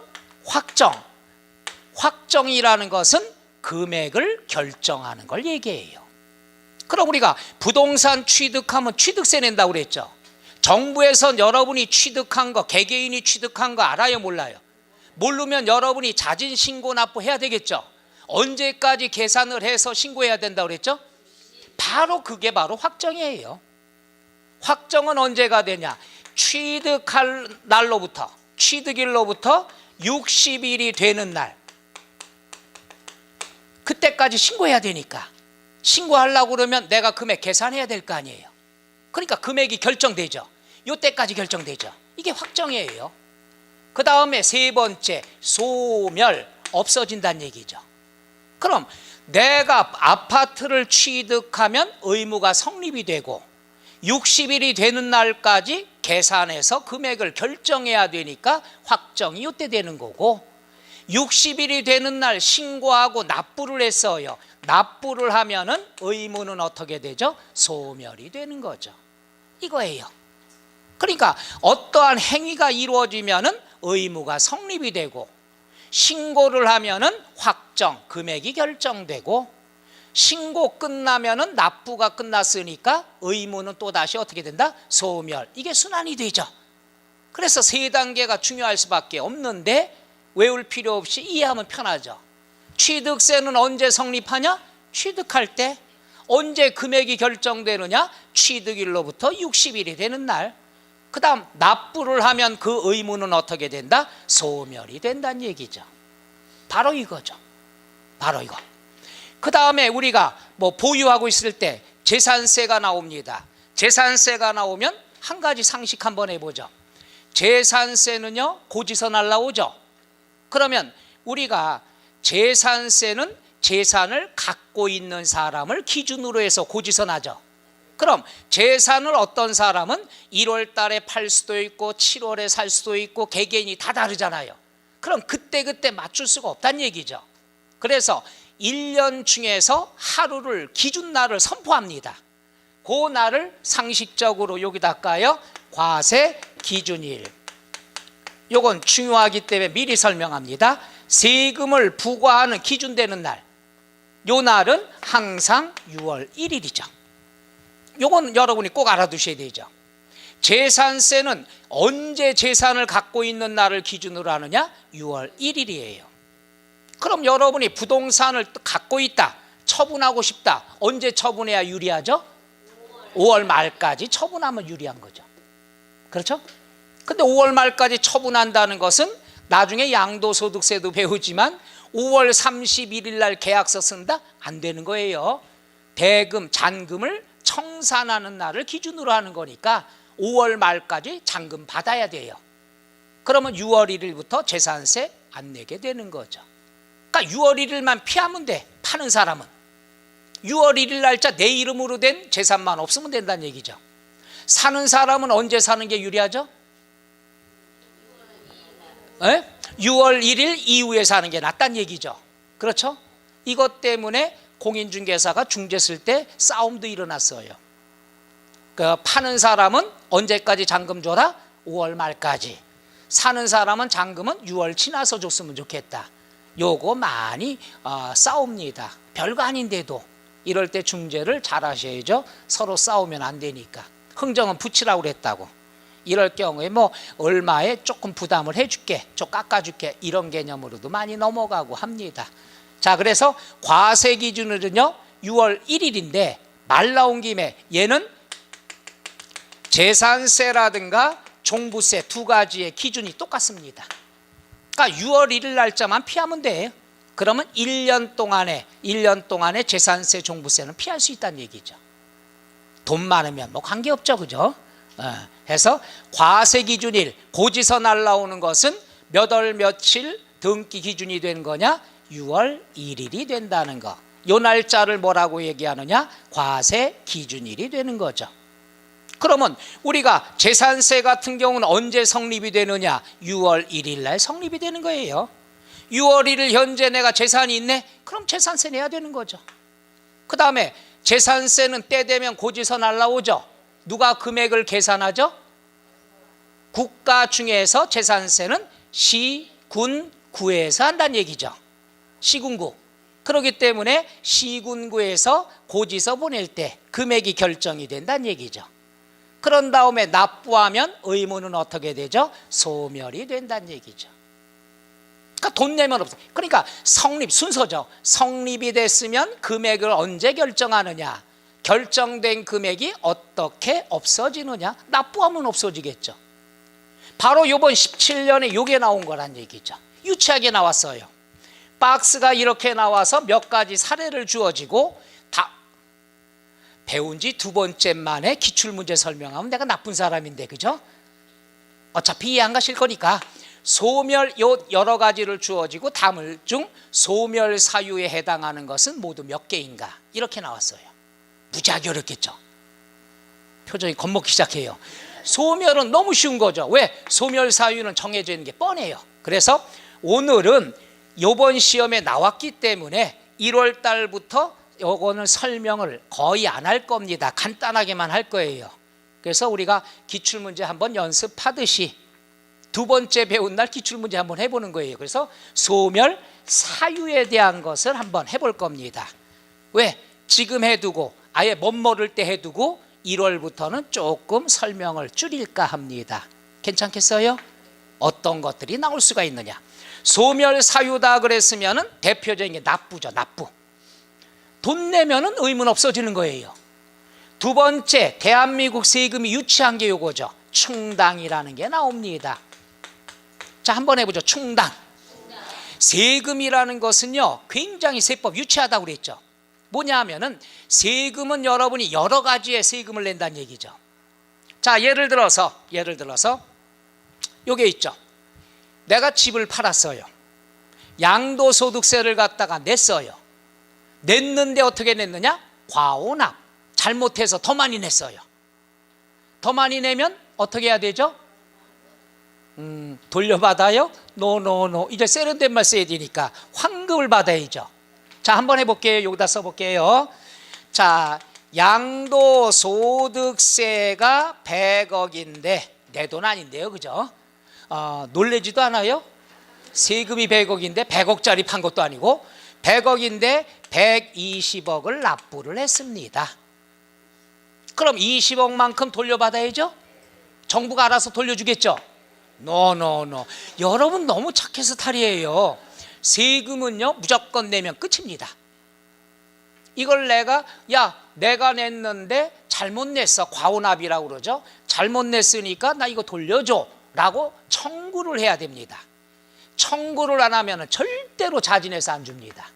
S1: 확정이라는 것은 금액을 결정하는 걸 얘기해요. 그럼 우리가 부동산 취득하면 취득세 낸다고 그랬죠. 정부에서 여러분이 취득한 거, 개개인이 취득한 거 알아요, 몰라요? 모르면 여러분이 자진 신고 납부해야 되겠죠. 언제까지 계산을 해서 신고해야 된다고 그랬죠? 그게 바로 확정이에요. 확정은 언제가 되냐? 취득할 날로부터, 취득일로부터 60일이 되는 날, 그때까지 신고해야 되니까. 신고하려고 그러면 내가 금액 계산해야 될 거 아니에요. 그러니까 금액이 결정되죠. 이때까지 결정되죠. 이게 확정이에요. 그 다음에 세 번째, 소멸, 없어진다는 얘기죠. 그럼 내가 아파트를 취득하면 의무가 성립이 되고 60일이 되는 날까지 계산해서 금액을 결정해야 되니까 확정이 이때 되는 거고, 60일이 되는 날 신고하고 납부를 했어요. 납부를 하면은 의무는 어떻게 되죠? 소멸이 되는 거죠. 이거예요. 그러니까 어떠한 행위가 이루어지면은 의무가 성립이 되고, 신고를 하면은 확정, 금액이 결정되고, 신고 끝나면은 납부가 끝났으니까 의무는 또 다시 어떻게 된다? 소멸. 이게 순환이 되죠. 그래서 세 단계가 중요할 수밖에 없는데 외울 필요 없이 이해하면 편하죠. 취득세는 언제 성립하냐? 취득할 때. 언제 금액이 결정되느냐? 취득일로부터 60일이 되는 날. 그 다음 납부를 하면 그 의무는 어떻게 된다? 소멸이 된다는 얘기죠. 바로 이거죠. 바로 이거. 그 다음에 우리가 뭐 보유하고 있을 때 재산세가 나옵니다. 재산세가 나오면 한 가지 상식 한번 해보죠. 재산세는요, 고지서 날라오죠. 그러면 우리가 재산세는 재산을 갖고 있는 사람을 기준으로 해서 고지서 나죠. 그럼 재산을 어떤 사람은 1월 달에 팔 수도 있고 7월에 살 수도 있고 개개인이 다 다르잖아요. 그럼 그때 맞출 수가 없다는 얘기죠. 그래서 1년 중에서 하루를 기준날을 선포합니다. 그 날을 상식적으로 여기다가요, 과세 기준일. 요건 중요하기 때문에 미리 설명합니다. 세금을 부과하는 기준되는 날, 요 날은 항상 6월 1일이죠. 요건 여러분이 꼭 알아두셔야 되죠. 재산세는 언제 재산을 갖고 있는 날을 기준으로 하느냐? 6월 1일이에요. 그럼 여러분이 부동산을 갖고 있다, 처분하고 싶다, 언제 처분해야 유리하죠? 5월 말까지 처분하면 유리한 거죠. 그렇죠? 근데 5월 말까지 처분한다는 것은 나중에 양도소득세도 배우지만 5월 31일 날 계약서 쓴다? 안 되는 거예요. 대금, 잔금을 청산하는 날을 기준으로 하는 거니까 5월 말까지 잔금 받아야 돼요. 그러면 6월 1일부터 재산세 안 내게 되는 거죠. 그러니까 6월 1일만 피하면 돼. 파는 사람은 6월 1일 날짜 내 이름으로 된 재산만 없으면 된다는 얘기죠. 사는 사람은 언제 사는 게 유리하죠? 6월 1일 이후에 사는 게 낫다는 얘기죠. 그렇죠? 이것 때문에 공인중개사가 중재 쓸 때 싸움도 일어났어요. 그 파는 사람은 언제까지 잔금 줘라? 5월 말까지. 사는 사람은 잔금은 6월 지나서 줬으면 좋겠다. 요거 많이 싸웁니다. 별거 아닌데도. 이럴 때 중재를 잘 하셔야죠. 서로 싸우면 안 되니까. 흥정은 붙이라고 그랬다고. 이럴 경우에 뭐 얼마에 조금 부담을 해줄게, 좀 깎아줄게, 이런 개념으로도 많이 넘어가고 합니다. 자, 그래서 과세 기준으로는요 6월 1일인데 말 나온 김에 얘는 재산세라든가 종부세 두 가지의 기준이 똑같습니다. 그러니까 6월 1일 날짜만 피하면 돼. 그러면 1년 동안에 재산세, 종부세는 피할 수 있다는 얘기죠. 돈 많으면 뭐 관계없죠, 그죠? 해서 과세 기준일, 고지서 날라오는 것은 몇 월 며칠 등기 기준이 된 거냐? 6월 1일이 된다는 거. 요 날짜를 뭐라고 얘기하느냐? 과세 기준일이 되는 거죠. 그러면 우리가 재산세 같은 경우는 언제 성립이 되느냐? 6월 1일 날 성립이 되는 거예요. 6월 1일 현재 내가 재산이 있네? 그럼 재산세 내야 되는 거죠. 그 다음에 재산세는 때 되면 고지서 날라오죠. 누가 금액을 계산하죠? 국가 중에서 재산세는 시, 군, 구에서 한다는 얘기죠. 시군구. 그렇기 때문에 시군구에서 고지서 보낼 때 금액이 결정이 된다는 얘기죠. 그런 다음에 납부하면 의무는 어떻게 되죠? 소멸이 된다는 얘기죠. 그러니까 돈 내면 없어. 그러니까 성립 순서죠. 성립이 됐으면 금액을 언제 결정하느냐? 결정된 금액이 어떻게 없어지느냐? 납부하면 없어지겠죠. 바로 이번 17년에 이게 나온 거란 얘기죠. 유치하게 나왔어요. 박스가 이렇게 나와서 몇 가지 사례를 주어지고 다 배운 지 두 번째 만에 기출문제 설명하면 내가 나쁜 사람인데, 그죠? 어차피 이해 안 가실 거니까 소멸 요 여러 가지를 주어지고 다물 중 소멸 사유에 해당하는 것은 모두 몇 개인가? 이렇게 나왔어요. 무지하게 어렵겠죠. 표정이 겁먹기 시작해요. 소멸은 너무 쉬운 거죠. 왜? 소멸 사유는 정해져 있는 게 뻔해요. 그래서 오늘은 이번 시험에 나왔기 때문에 1월 달부터 요거는 설명을 거의 안 할 겁니다. 간단하게만 할 거예요. 그래서 우리가 기출문제 한번 연습하듯이 두 번째 배운 날 기출문제 한번 해보는 거예요. 그래서 소멸 사유에 대한 것을 한번 해볼 겁니다. 왜? 지금 해두고 아예 못 모를 때 해두고 1월부터는 조금 설명을 줄일까 합니다. 괜찮겠어요? 어떤 것들이 나올 수가 있느냐? 소멸 사유다 그랬으면은 대표적인 게 납부죠. 납부. 돈 내면은 의무는 없어지는 거예요. 두 번째, 대한민국 세금이 유치한 게 요거죠. 충당이라는 게 나옵니다. 자, 한번 해보죠. 충당. 세금이라는 것은요, 굉장히 세법 유치하다고 그랬죠. 뭐냐 하면은 세금은 여러분이 여러 가지의 세금을 낸다는 얘기죠. 자, 예를 들어서 요게 있죠. 내가 집을 팔았어요. 양도소득세를 갖다가 냈어요. 냈는데 어떻게 냈느냐? 과오납. 잘못해서 더 많이 냈어요. 더 많이 내면 어떻게 해야 되죠? 돌려받아요? 노. 이제 세련된 말 써야 되니까 환급을 받아야죠. 자, 한번 해볼게요. 여기다 써볼게요. 자, 양도소득세가 100억인데 내 돈 아닌데요, 그죠? 놀래지도 않아요? 세금이 100억인데 100억짜리 판 것도 아니고 100억인데 120억을 납부를 했습니다. 그럼 20억만큼 돌려받아야죠? 정부가 알아서 돌려주겠죠? 노. 여러분 너무 착해서 탈이에요. 세금은요 무조건 내면 끝입니다. 이걸 내가 냈는데 잘못 냈어. 과오납이라고 그러죠. 잘못 냈으니까 나 이거 돌려줘 라고 청구를 해야 됩니다. 청구를 안 하면 절대로 자진해서 안 줍니다.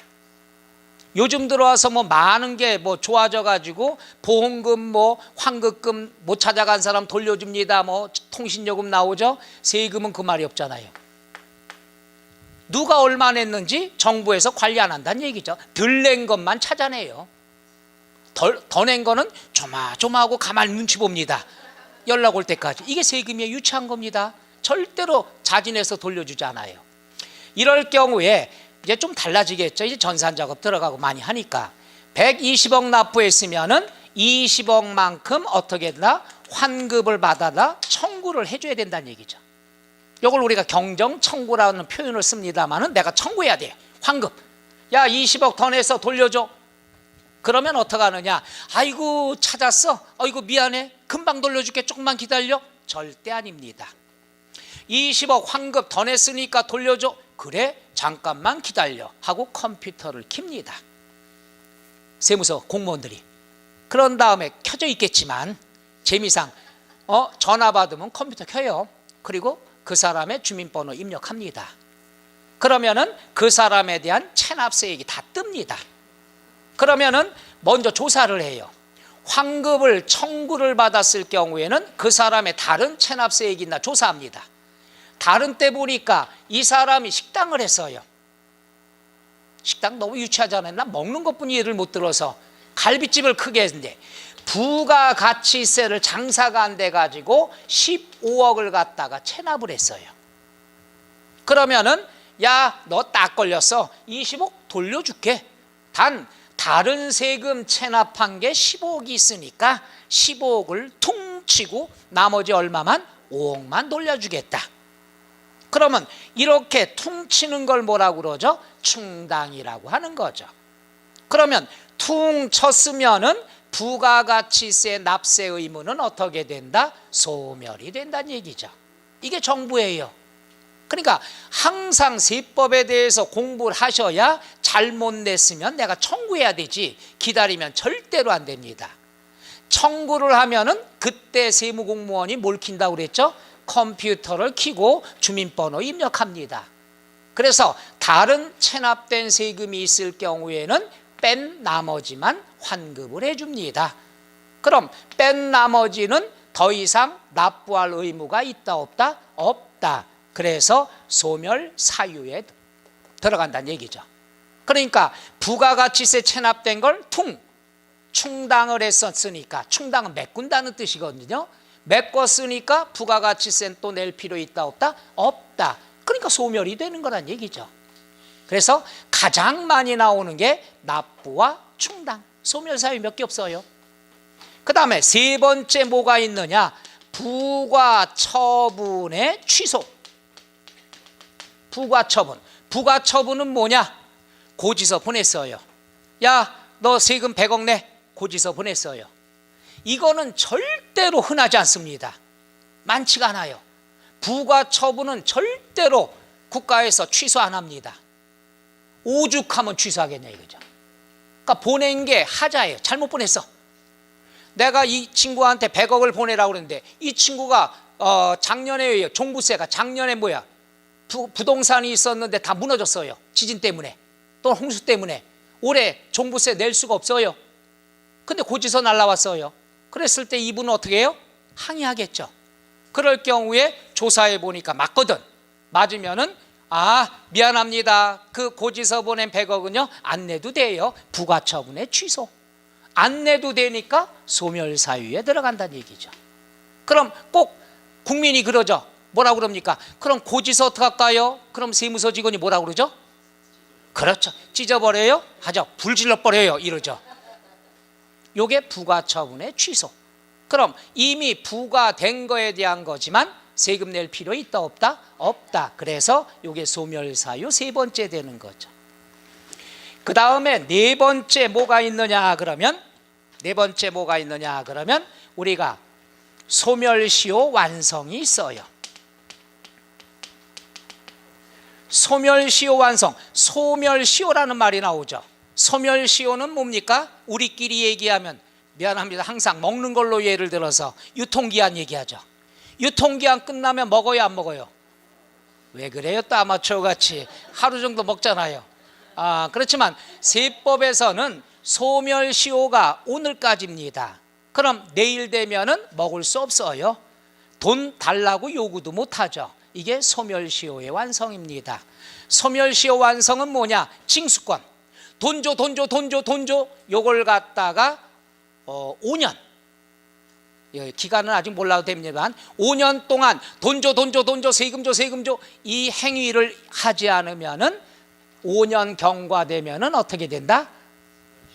S1: 요즘 들어와서 많은 게 좋아져 가지고 보험금 환급금 못 찾아간 사람 돌려줍니다. 통신요금 나오죠. 세금은 그 말이 없잖아요. 누가 얼마 냈는지 정부에서 관리 안 한다는 얘기죠. 덜 낸 것만 찾아내요. 더 낸 거는 조마조마하고 가만히 눈치 봅니다. 연락 올 때까지. 이게 세금이 유치한 겁니다. 절대로 자진해서 돌려주지 않아요. 이럴 경우에 이제 좀 달라지겠죠. 이제 전산작업 들어가고 많이 하니까 120억 납부했으면은 20억만큼 어떻게 되나 환급을 받아다 청구를 해줘야 된다는 얘기죠. 이걸 우리가 경정 청구라는 표현을 씁니다만은 내가 청구해야 돼. 환급. 20억 더 내서 돌려줘. 그러면 어떡하느냐? 아이고 찾았어. 아이고 미안해. 금방 돌려줄게. 조금만 기다려. 절대 아닙니다. 20억 환급 더 냈으니까 돌려줘. 그래 잠깐만 기다려 하고 컴퓨터를 킵니다. 세무서 공무원들이. 그런 다음에 켜져 있겠지만 재미상 전화 받으면 컴퓨터 켜요. 그리고 그 사람의 주민번호 입력합니다. 그러면은 그 사람에 대한 체납세액이 다 뜹니다. 그러면은 먼저 조사를 해요. 환급을 청구를 받았을 경우에는 그 사람의 다른 체납세액이 있나 조사합니다. 다른 때 보니까 이 사람이 식당을 했어요. 식당 너무 유치하잖아요. 난 먹는 것뿐이 예를 못 들어서 갈비집을 크게 했는데 부가가치세를 장사가 안 돼가지고 15억을 갖다가 체납을 했어요. 그러면은 너 딱 걸렸어. 20억 돌려줄게. 단 다른 세금 체납한 게 15억이 있으니까 15억을 퉁치고 나머지 얼마만? 5억만 돌려주겠다. 그러면 이렇게 퉁치는 걸 뭐라고 그러죠? 충당이라고 하는 거죠. 그러면 퉁 쳤으면은 부가가치세 납세 의무는 어떻게 된다? 소멸이 된다는 얘기죠. 이게 정부예요. 그러니까 항상 세법에 대해서 공부를 하셔야 잘못 냈으면 내가 청구해야 되지 기다리면 절대로 안 됩니다. 청구를 하면은 그때 세무공무원이 뭘 킨다고 그랬죠? 컴퓨터를 켜고 주민번호 입력합니다. 그래서 다른 체납된 세금이 있을 경우에는 뺀 나머지만 환급을 해줍니다. 그럼 뺀 나머지는 더 이상 납부할 의무가 있다 없다? 없다. 그래서 소멸 사유에 들어간다는 얘기죠. 그러니까 부가가치세 체납된 걸 충당을 했었으니까 충당은 메꾼다는 뜻이거든요. 메꿨으니까 부가가치세는 또 낼 필요 있다 없다? 없다. 그러니까 소멸이 되는 거란 얘기죠. 그래서 가장 많이 나오는 게 납부와 충당, 소멸 사유 몇 개 없어요. 그 다음에 세 번째 뭐가 있느냐? 부과처분의 취소. 부과처분은 뭐냐? 고지서 보냈어요. 너 세금 100억 내. 고지서 보냈어요. 이거는 절대로 흔하지 않습니다. 많지가 않아요. 부과처분은 절대로 국가에서 취소 안 합니다. 오죽하면 취소하겠냐 이거죠. 그러니까 보낸 게 하자예요. 잘못 보냈어. 내가 이 친구한테 100억을 보내라고 그랬는데 이 친구가 작년에 종부세가 작년에 부동산이 있었는데 다 무너졌어요. 지진 때문에 또는 홍수 때문에 올해 종부세 낼 수가 없어요. 근데 고지서 날라왔어요. 그랬을 때 이분은 어떻게 해요? 항의하겠죠. 그럴 경우에 조사해 보니까 맞거든. 맞으면은 미안합니다. 그 고지서 보낸 100억은요 안 내도 돼요. 부가처분의 취소. 안 내도 되니까 소멸사유에 들어간다는 얘기죠. 그럼 꼭 국민이 그러죠. 뭐라고 그럽니까? 그럼 고지서 어떡할까요? 그럼 세무서 직원이 뭐라고 그러죠? 그렇죠. 찢어버려요? 하죠. 불질러버려요. 이러죠. 요게 부가처분의 취소. 그럼 이미 부과된 거에 대한 거지만 세금 낼 필요 있다 없다? 없다. 그래서 요게 소멸사유 세 번째 되는 거죠. 그 다음에 네 번째 뭐가 있느냐 그러면 우리가 소멸시효 완성이 있어요. 소멸시효 완성, 소멸시효라는 말이 나오죠. 소멸시효는 뭡니까? 우리끼리 얘기하면 미안합니다. 항상 먹는 걸로 예를 들어서 유통기한 얘기하죠. 유통기한 끝나면 먹어요 안 먹어요? 왜 그래요? 또 아마추어 같이 하루 정도 먹잖아요. 그렇지만 세법에서는 소멸시효가 오늘까지입니다. 그럼 내일 되면은 먹을 수 없어요. 돈 달라고 요구도 못하죠. 이게 소멸시효의 완성입니다. 소멸시효 완성은 뭐냐? 징수권. 돈 줘. 요걸 갖다가 5년. 기간은 아직 몰라도 됩니다만 5년 동안 돈 줘, 세금 줘. 이 행위를 하지 않으면은 5년 경과되면은 어떻게 된다?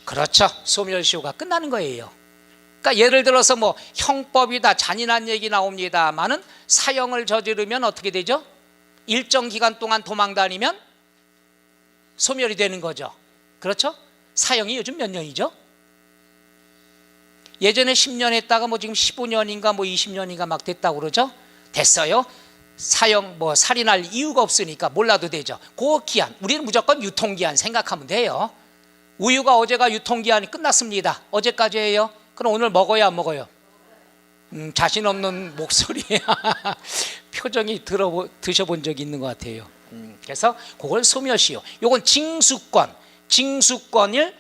S1: 그렇죠. 소멸시효가 끝나는 거예요. 그러니까 예를 들어서 뭐 형법이다 잔인한 얘기 나옵니다만은 사형을 저지르면 어떻게 되죠? 일정 기간 동안 도망 다니면 소멸이 되는 거죠. 그렇죠? 사형이 요즘 몇 년이죠? 예전에 10년 했다가 뭐 지금 15년인가 뭐 20년인가 막 됐다고 그러죠? 됐어요. 사형 뭐 살인할 이유가 없으니까 몰라도 되죠. 그 기한, 우리는 무조건 유통기한 생각하면 돼요. 우유가 어제가 유통기한이 끝났습니다. 어제까지예요. 그럼 오늘 먹어야 안 먹어요? 자신 없는 목소리 표정이 드셔본 적이 있는 것 같아요. 그래서 그걸 소멸시효. 요건 징수권을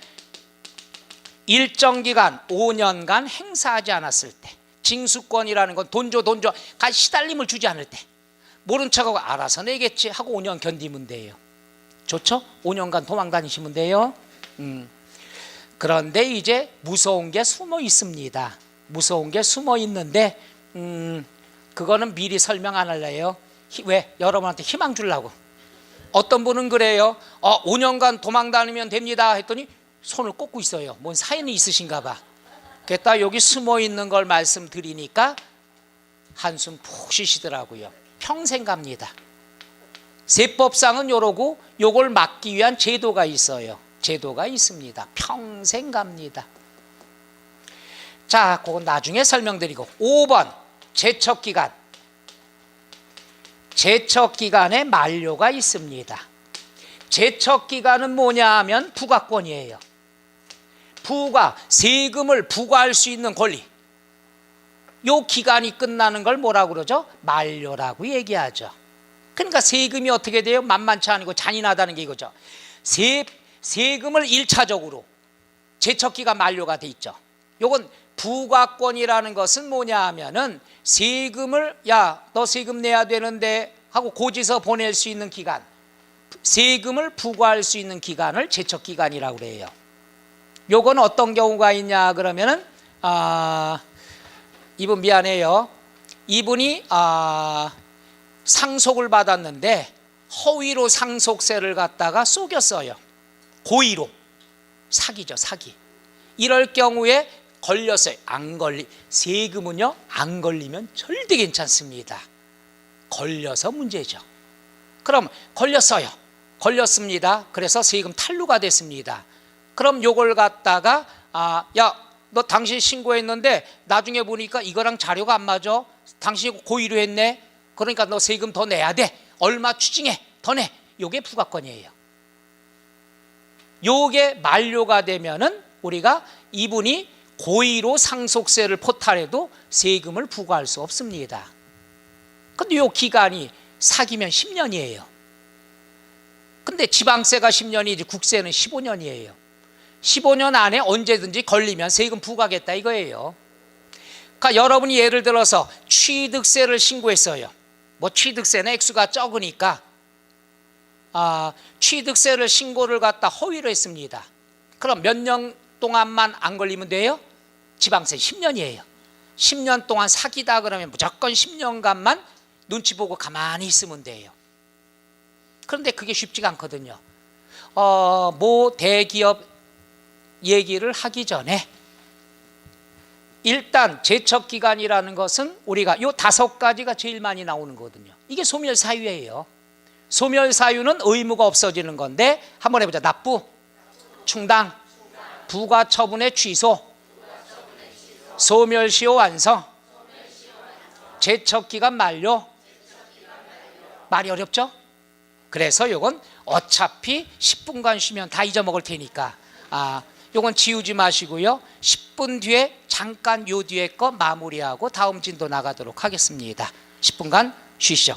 S1: 일정 기간 5년간 행사하지 않았을 때, 징수권이라는 건 돈 줘 시달림을 주지 않을 때 모른 척하고 알아서 내겠지 하고 5년 견디면 돼요. 좋죠? 5년간 도망 다니시면 돼요. 그런데 이제 무서운 게 숨어 있습니다. 무서운 게 숨어 있는데 그거는 미리 설명 안 할래요. 왜? 여러분한테 희망 주려고. 어떤 분은 그래요. 5년간 도망 다니면 됩니다 했더니 손을 꽂고 있어요. 뭔 사연이 있으신가 봐. 그랬다 여기 숨어 있는 걸 말씀드리니까 한숨 푹 쉬시더라고요. 평생 갑니다. 세법상은 요러고 요걸 막기 위한 제도가 있어요. 제도가 있습니다. 평생 갑니다. 자, 그건 나중에 설명드리고 5번 제척기간. 제척기간에 만료가 있습니다. 제척기간은 뭐냐 하면 부가권이에요. 세금을 부과할 수 있는 권리. 요 기간이 끝나는 걸 뭐라고 그러죠? 만료라고 얘기하죠. 그러니까 세금이 어떻게 돼요? 만만치 않고 잔인하다는 게 이거죠. 세금을 1차적으로 제척기간 만료가 돼 있죠. 요건 부과권이라는 것은 뭐냐 하면은 세금을 너 세금 내야 되는데 하고 고지서 보낼 수 있는 기간, 세금을 부과할 수 있는 기간을 제척기간이라고 그래요. 요건 어떤 경우가 있냐 그러면은 이분 미안해요. 이분이 상속을 받았는데 허위로 상속세를 갖다가 속였어요. 고의로. 사기죠, 사기. 이럴 경우에 걸렸어요. 세금은요 안 걸리면 절대 괜찮습니다. 걸려서 문제죠. 그럼 걸렸습니다. 그래서 세금 탈루가 됐습니다. 그럼 요걸 갖다가 너 당신 신고했는데 나중에 보니까 이거랑 자료가 안 맞아. 당신이 고의로 했네. 그러니까 너 세금 더 내야 돼. 얼마 추징해. 더 내. 요게 부가권이에요. 요게 만료가 되면은 우리가 이분이 고의로 상속세를 포탈해도 세금을 부과할 수 없습니다. 근데 요 기간이 사기면 10년이에요. 근데 지방세가 10년이지 국세는 15년이에요. 15년 안에 언제든지 걸리면 세금 부과하겠다 이거예요. 그러니까 여러분이 예를 들어서 취득세를 신고했어요. 뭐 취득세는 액수가 적으니까 취득세를 신고를 갖다 허위로 했습니다. 그럼 몇 년 동안만 안 걸리면 돼요? 지방세 10년이에요. 10년 동안 사기다 그러면 무조건 10년간만 눈치 보고 가만히 있으면 돼요. 그런데 그게 쉽지가 않거든요. 모 대기업 얘기를 하기 전에 일단 제척기간이라는 것은 우리가 요 5가지가 제일 많이 나오는 거거든요. 이게 소멸사유예요. 소멸사유는 의무가 없어지는 건데 한번 해보자. 납부, 충당, 부가처분의 취소, 소멸시효 완성, 제척기간 만료. 말이 어렵죠? 그래서 요건 어차피 10분간 쉬면 다 잊어먹을 테니까 요건 지우지 마시고요. 10분 뒤에 잠깐 요 뒤에 거 마무리하고 다음 진도 나가도록 하겠습니다. 10분간 쉬시죠.